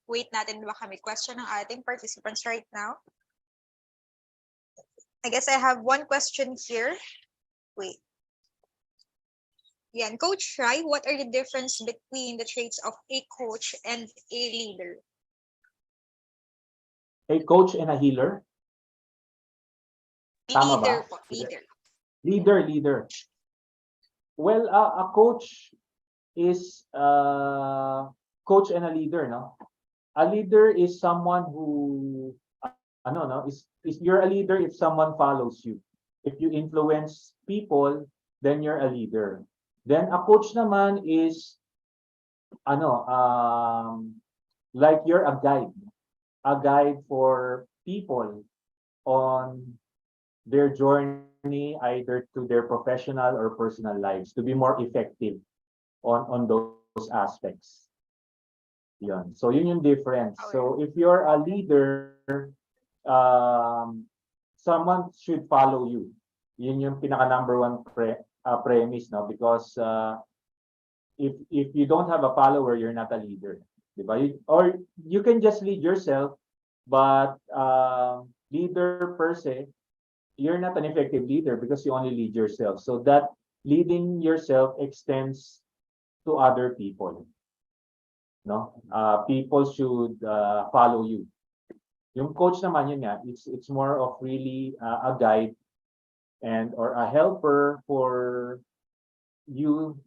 wait natin baka may question ng ating participants right now. I guess I have one question here. Wait. Yan, Coach Rai, what are the difference between the traits of a coach and a leader? A coach and a healer. Tama ba? Leader po, leader. Leader. Well, a coach is coach and a leader, no? A leader is someone who is you're a leader if someone follows you. If you influence people, then you're a leader. Then a coach naman is like you're a guide for people on their journey either to their professional or personal lives to be more effective on those aspects. Yun. So yun yung difference. So if you're a leader, someone should follow you. Yun yung pinaka number one premise, no? Because if you don't have a follower, you're not a leader, diba? Or you can just lead yourself, but leader per se, you're not an effective leader because you only lead yourself. So that leading yourself extends to other people. No, people should follow you. Yung coach naman yun nga, it's more of really a guide and or a helper for you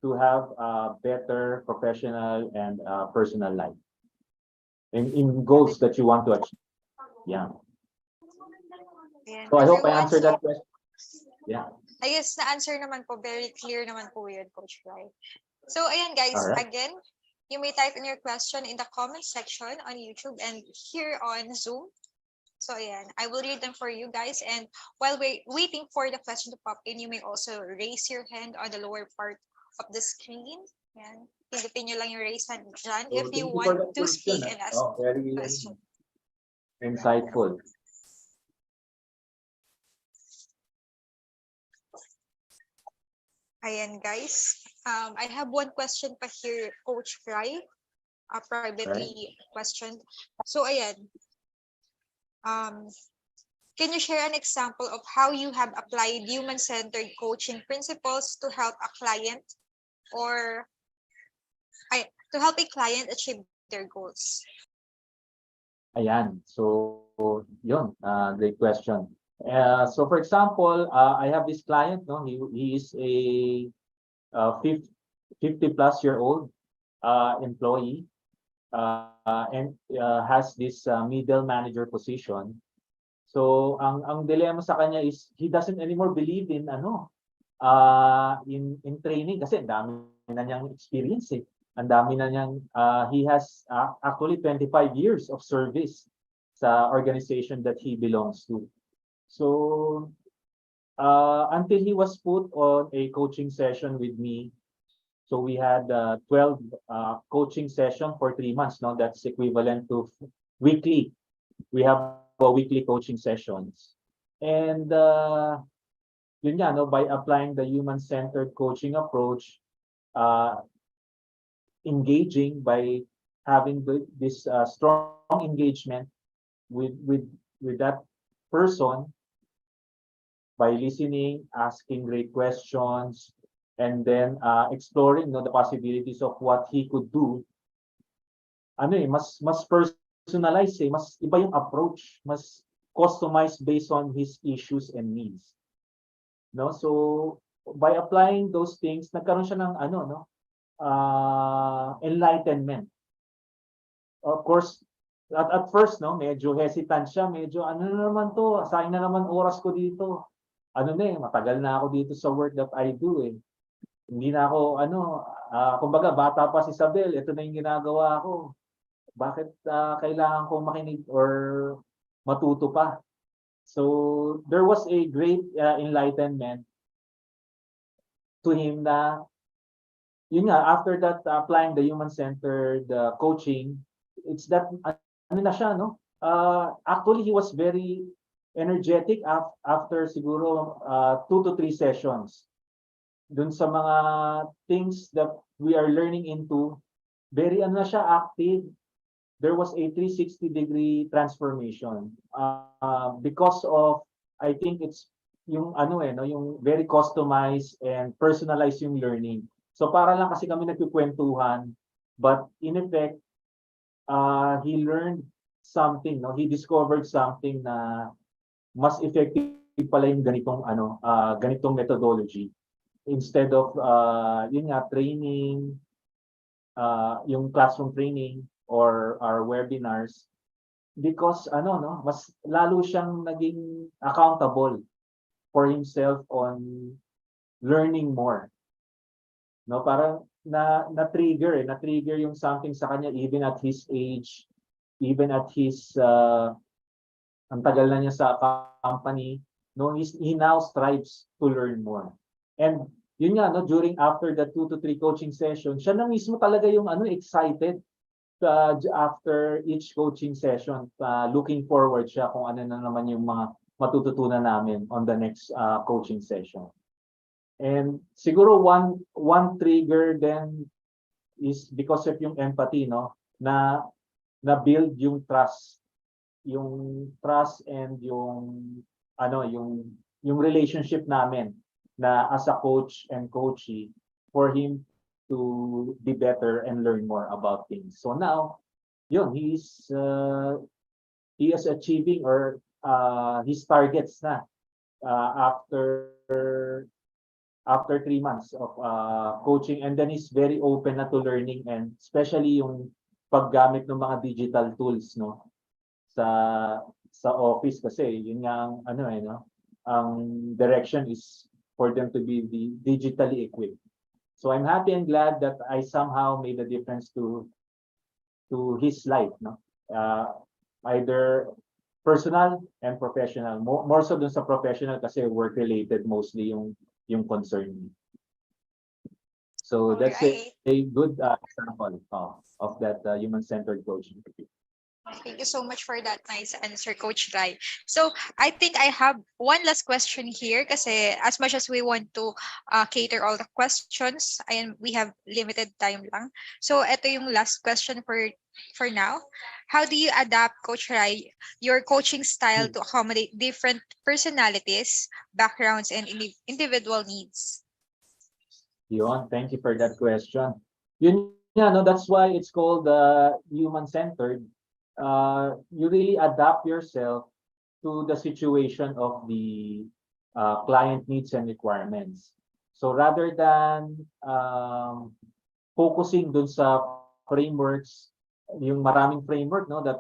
to have a better professional and personal life in goals that you want to achieve. Yeah. Ayan. So I hope I Everyone, answered that question. Yeah. I guess na-answer naman po, very clear naman po yun, Coach Rai. So ayan guys, Alright. again, you may type in your question in the comment section on YouTube and here on Zoom. So ayan, I will read them for you guys. And while we're waiting for the question to pop in, you may also raise your hand on the lower part of the screen. Ayan. Pindutin nyo lang yung raise hand dyan if you want to speak and ask very question. insightful. Ayan guys, I have one question pa here, Coach Rai, privately questioned. So ayan, can you share an example of how you have applied human-centered coaching principles to help a client or to help a client achieve their goals? Ayan. So, yun, great question. So for example, I have this client, no, he is a 50 plus year old employee and has this middle manager position. So ang dilemma sa kanya is he doesn't anymore believe in in training kasi ang dami na niyang experience eh. Ang dami na niyang he has actually 25 years of service sa organization that he belongs to. So until he was put on a coaching session with me. So we had 12 coaching session for 3 months. No, that's equivalent to weekly. We have a weekly coaching sessions, and yun nga, no, by applying the human-centered coaching approach, uh, engaging by having this strong engagement with with with that person by listening, asking great questions, and then exploring, no, the possibilities of what he could do. Ano mas personalized, mas iba yung approach, mas customized based on his issues and needs. No, so by applying those things, nagkaroon siya ng ano, no, enlightenment. Of course, at first, no, medyo hesitant siya, medyo ano na naman to, sayang na naman oras ko dito. Ano na matagal na ako dito sa work that I do eh. Hindi na ako ano, kumbaga bata pa si Isabel, ito na yung ginagawa ko. Bakit kailangan kong makinig or matuto pa? So there was a great enlightenment to him na yun nga, after that applying the human-centered coaching, it's that ano na siya, no? Actually, he was very energetic after siguro 2 to 3 sessions. Dun sa mga things that we are learning into, very ano na siya, active. There was a 360-degree transformation because of, I think it's yung ano no, yung very customized and personalized yung learning. So para lang kasi kami nagkukwentuhan, but in effect, he learned something, no? He discovered something na mas effective pala yung ganitong ano, ganitong methodology instead of yun nga training, yung classroom training or our webinars, because ano, no, mas lalo siyang naging accountable for himself on learning more. No, parang na-trigger yung something sa kanya even at his age, even at his ang tagal na niya sa company, no, he now strives to learn more. And yun nga, no, after the 2 to 3 coaching session, siya na mismo talaga yung ano, excited after each coaching session, looking forward siya kung ano na naman yung mga matututunan namin on the next coaching session. And siguro one trigger then is because of yung empathy, no, na build yung trust and yung ano, yung relationship namin na as a coach and coachee for him to be better and learn more about things. So now, yun, he is achieving or his targets na after 3 months of coaching, and then he's very open na to learning, and especially yung paggamit ng mga digital tools, no, sa office kasi yun nga ang ano no, ang direction is for them to be digitally equipped. So I'm happy and glad that I somehow made a difference to his life, no, either personal and professional, more so dun sa professional kasi work related mostly yung concern. So that's a good example of that human-centered coaching. Thank you so much for that nice answer, Coach Rai. So I think I have one last question here kasi as much as we want to cater all the questions, and we have limited time lang. So ito yung last question for now. How do you adapt, Coach Rai, your coaching style to accommodate different personalities, backgrounds, and individual needs? Yun, thank you for that question. Yun nga, no, that's why it's called human-centered. You really adapt yourself to the situation of the client needs and requirements. So rather than focusing dun sa frameworks, yung maraming framework, no, that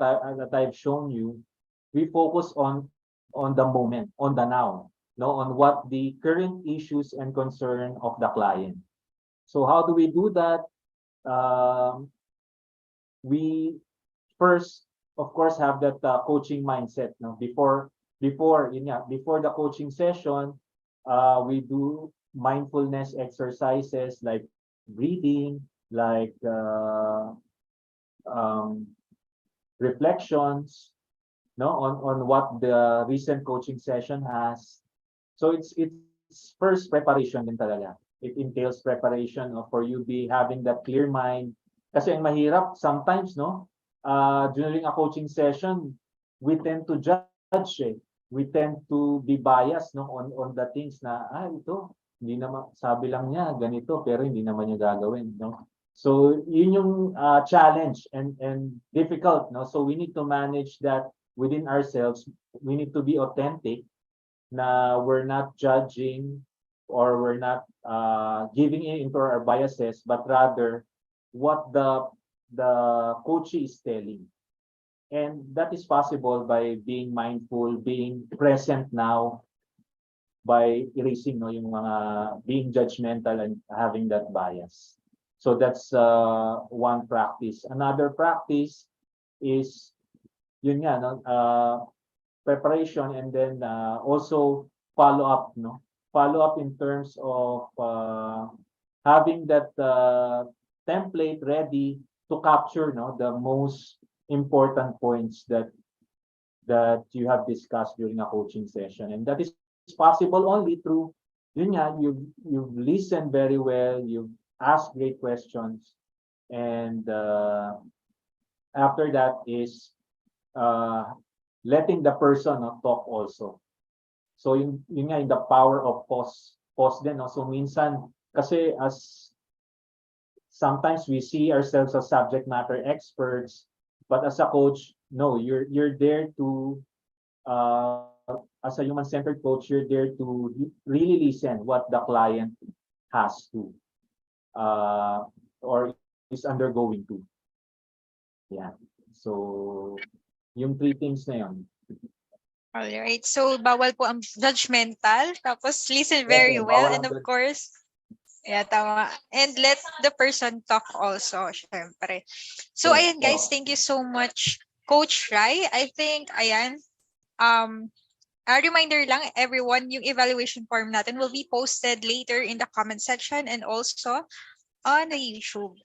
I've shown you, we focus on the moment, on the now, no, on what the current issues and concern of the client. So how do we do that? We first, of course, have that coaching mindset, no, before the coaching session, We do mindfulness exercises like breathing, like um, reflections, no, on what the recent coaching session has. So it's first preparation din talaga. It entails preparation for you be having that clear mind. Kasi ang mahirap sometimes, no, during a coaching session, we tend to judge eh. We tend to be biased, no, on the things na ito hindi naman sabi lang niya ganito pero hindi naman niya gagawin, no. So yun yung challenge and difficult, no. So we need to manage that within ourselves. We need to be authentic na we're not judging or we're not giving in into our biases, but rather what the coach is telling. And that is possible by being mindful, being present now, by erasing no yung mga being judgmental and having that bias. So that's one practice. Another practice is yun nga no preparation and then also follow up, no, follow up in terms of having that template ready to capture, no, the most important points that you have discussed during a coaching session. And that is possible only through yun nga, you've listened very well, you've asked great questions, and after that is letting the person talk also. So yun nga, in the power of pause din, no? So minsan kasi as sometimes we see ourselves as subject matter experts, but as a coach, no, you're there to as a human-centered coach, you're there to really listen what the client has to or is undergoing to. Yeah. So yung three things na yun. Alright. So, bawal po ang judgmental. Tapos, listen very Oo, well. bawal And ang of course, yeah, tama. And let the person talk also, syempre. So, Yes, ayan guys, oo. thank you so much, Coach Rai. I think, ayan, a reminder lang, everyone, yung evaluation form natin will be posted later in the comment section and also on the YouTube.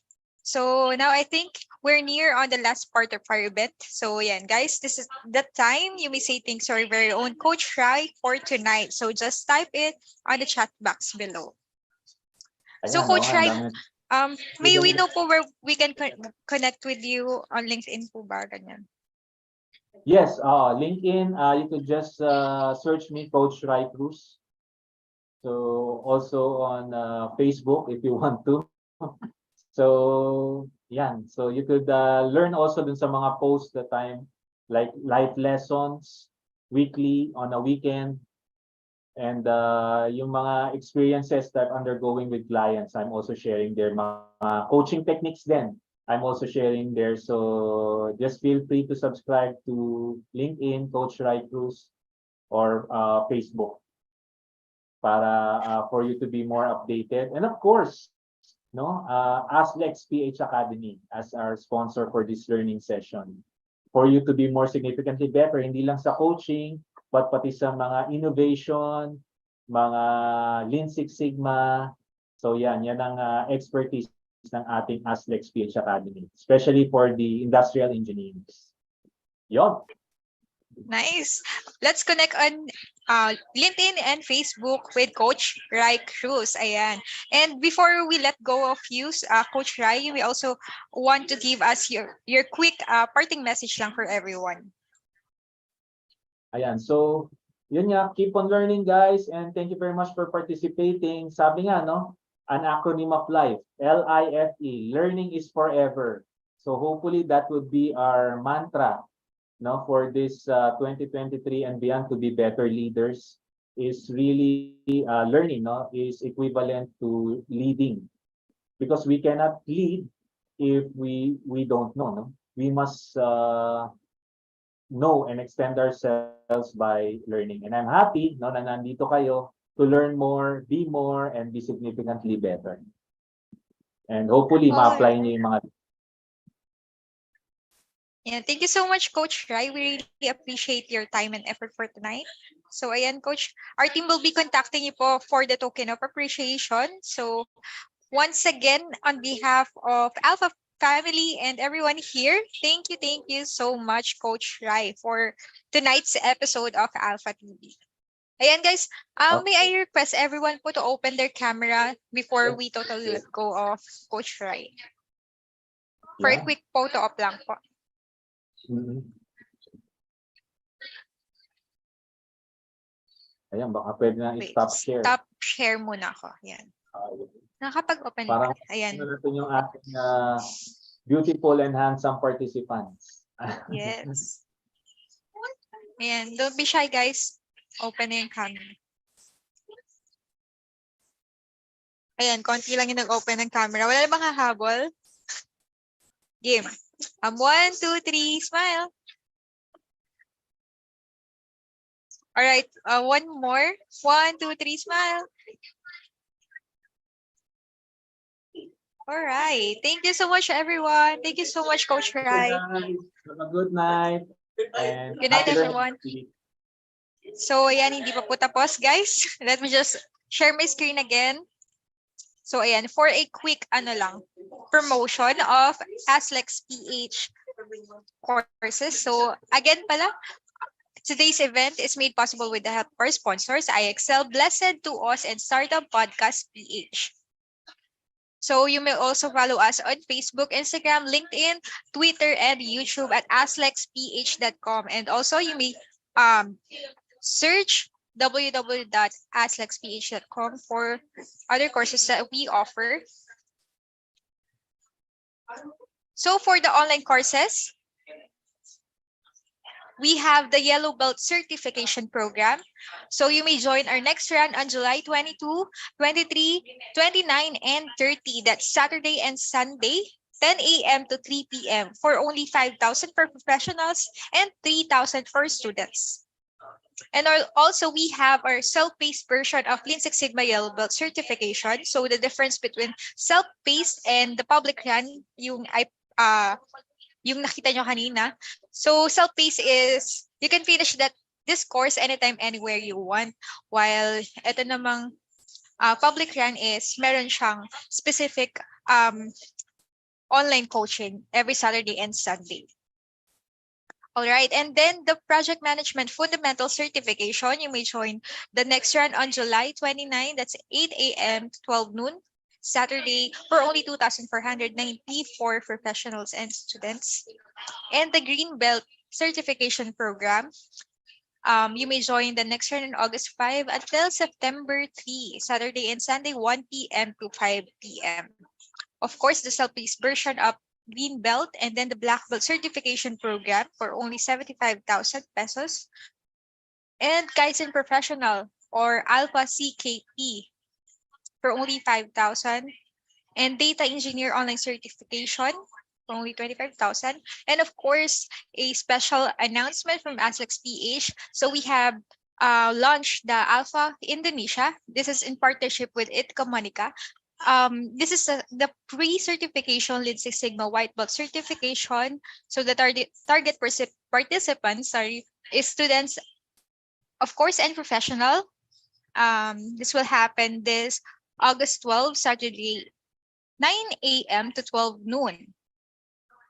So now I think we're near on the last part of our event. So yeah, guys, this is the time you may say things to our very own Coach Rai for tonight. So just type it on the chat box below. So Ayan, Coach ang Rai, dami. may we know po where we can connect with you on LinkedIn po ba? Ganyan. Yes, LinkedIn, you could just search me, Coach Rai Cruz. So also on Facebook if you want to. So yan, so you could learn also dun sa mga posts that I'm like life lessons weekly on a weekend and yung mga experiences that I'm undergoing with clients, I'm also sharing their mga coaching techniques then. I'm also sharing there. So just feel free to subscribe to LinkedIn, Coach Rai Cruz, or Facebook para for you to be more updated. And of course, no, ASLEX PH Academy as our sponsor for this learning session. For you to be more significantly better, hindi lang sa coaching, but pati sa mga innovation, mga Lean Six Sigma. So yan ang expertise ng ating ASLEX PH Academy, especially for the industrial engineers. Yon. Nice. Let's connect on LinkedIn and Facebook with Coach Rai Cruz. Ayan. And before we let go of you, Coach Rai, we also want to give us your quick parting message lang for everyone. Ayan. So, yun nga, keep on learning guys and thank you very much for participating. Sabi nga, no, an acronym of life, LIFE, learning is forever. So hopefully that would be our mantra, no, for this 2023 and beyond, to be better leaders is really learning, no, is equivalent to leading, because we cannot lead if we don't know, no. We must know and extend ourselves by learning. And I'm happy, no, na nandito kayo to learn more, and be significantly better. And hopefully ma-apply niyo yung mga. Yeah, thank you so much, Coach Rai. We really appreciate your time and effort for tonight. So ayan, Coach, our team will be contacting you po for the token of appreciation. So once again, on behalf of Alpha family and everyone here, thank you so much, Coach Rai, for tonight's episode of Alpha TV. Ayan guys, may I request everyone po to open their camera before we totally let go of Coach Rai. For a Yeah. quick photo op lang po. Ayan, baka pwede na Wait, i-stop share. stop share muna ako. Ayan. Nakapag-open na. Parang Ayan. ano natin yung ating beautiful and handsome participants. Yes. Ayan. Don't be shy, guys. Open na yung camera. Ayan, konti lang yung nag-open ng camera. Wala na bang hahabol? Game. 1, 2, 3, smile. All right, one more. 1, 2, 3, smile. All right. Thank you so much, everyone. Thank you so much, Coach Rai. Have a good night. And Good night, happy learning. everyone. So, ayan, hindi pa po tapos, guys. Let me just share my screen again. So, ayan, for a quick, promotion of ASLEX PH courses. So, again pala, today's event is made possible with the help of our sponsors, IXL, Blessed to Us, and Startup Podcast PH. So you may also follow us on Facebook, Instagram, LinkedIn, Twitter, and YouTube at aslexph.com. And also you may search www.aslexph.com for other courses that we offer. So for the online courses, we have the Yellow Belt Certification Program. So you may join our next run on July 22, 23, 29, and 30. That's Saturday and Sunday, 10 a.m. to 3 p.m. for only 5,000 for professionals and 3,000 for students. And also, we have our self-paced version of Lean Six Sigma Yellow Belt Certification. So the difference between self-paced and the public run, yung nakita nyo kanina. So self-paced is, you can finish this course anytime, anywhere you want. While ito namang public run is, meron siyang specific online coaching every Saturday and Sunday. All right, and then the Project Management Fundamental Certification, you may join the next run on July 29, that's 8 a.m. to 12 noon. Saturday for only 2,490 for professionals and students. And the Green Belt Certification Program, you may join the next run on August 5 until September 3, Saturday and Sunday, 1 p.m. to 5 p.m. Of course, the self-paced version of Green Belt and then the Black Belt Certification Program for only 75,000 pesos. And Kaizen Professional or Alpha CKP for only 5,000, and Data Engineer Online Certification for only 25,000. And of course, a special announcement from ASLEX PH. So we have launched the Alpha Indonesia. This is in partnership with Itka Monica. This is the pre-certification Lean Six Sigma White Belt certification. So the target participants is students, of course, and professional. This will happen this August 12, Saturday, 9 a.m. to 12 noon.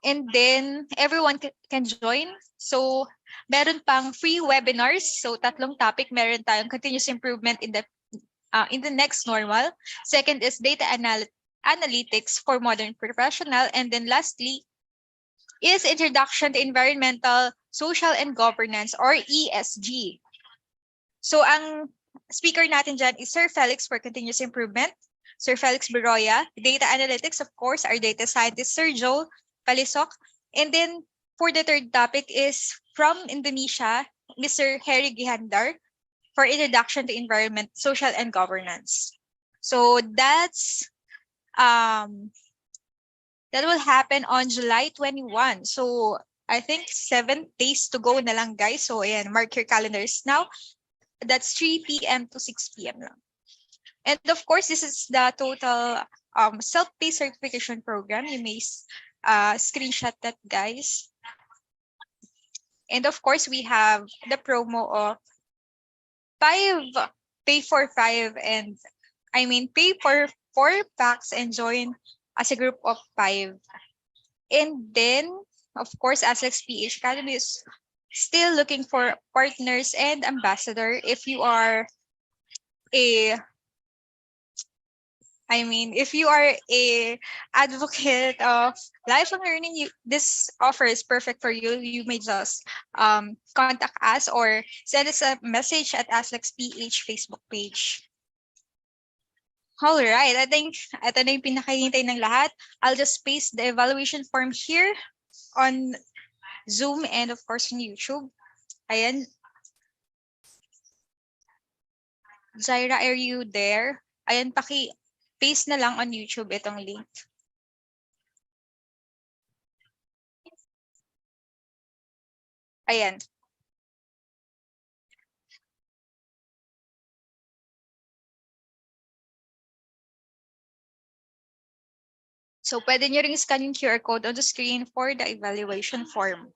And then everyone can join. So meron pang free webinars. So tatlong topic, meron tayong continuous improvement in the next normal. Second is data analytics for modern professional. And then lastly is introduction to environmental, social, and governance or ESG. So ang speaker natin dyan is Sir Felix for continuous improvement. Sir Felix Beroya, data analytics, of course, our data scientist, Sir Joe Palisok. And then for the third topic is from Indonesia, Mr. Harry Gihandar for introduction to environment, social, and governance. So that's that will happen on July 21. So I think 7 days to go na lang, guys. So ayan, mark your calendars now. That's 3 p.m. to 6 p.m. lang. And of course, this is the total self-paced certification program. You may screenshot that, guys. And of course, we have the promo of pay for 5 and pay for 4 packs and join as a group of 5. And then, of course, Aslex PH Academy is still looking for partners and ambassador. If you are a if you are a advocate of lifelong learning, this offer is perfect for you. You may just contact us or send us a message at Aslex PH Facebook page. All right, I think ito na yung pinakahintay ng lahat. I'll just paste the evaluation form here on Zoom and of course on YouTube. Ayan. Zaira, are you there? Ayan, paste na lang on YouTube itong link. Ayan. So, pwede nyo ring scan yung QR code on the screen for the evaluation form.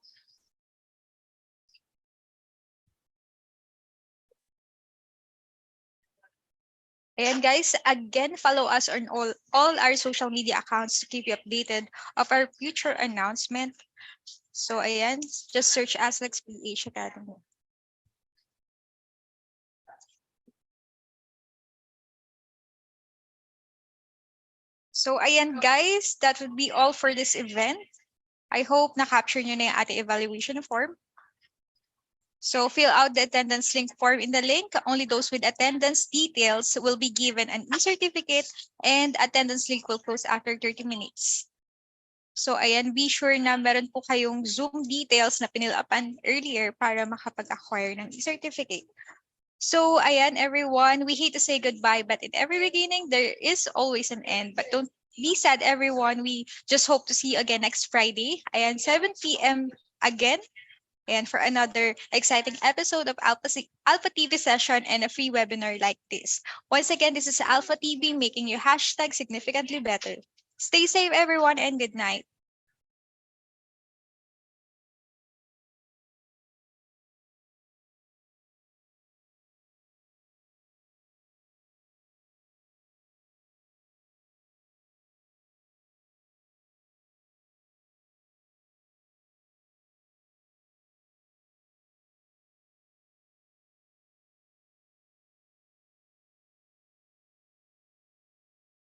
And guys, again, follow us on all our social media accounts to keep you updated of our future announcement. So, ayan, just search Aslex PH Academy. So, ayan guys, that would be all for this event. I hope na-capture nyo na yung ating evaluation form. So fill out the attendance link form in the link. Only those with attendance details will be given an e-certificate and attendance link will close after 30 minutes. So ayan, be sure na meron po kayong Zoom details na pinilapan earlier para makapag-acquire ng e-certificate. So ayan everyone, we hate to say goodbye, but in every beginning, there is always an end. But don't be sad everyone, we just hope to see you again next Friday. Ayan, 7 p.m. again. And for another exciting episode of Alpha TV session and a free webinar like this. Once again, this is Alpha TV making you #significantly better. Stay safe everyone and good night.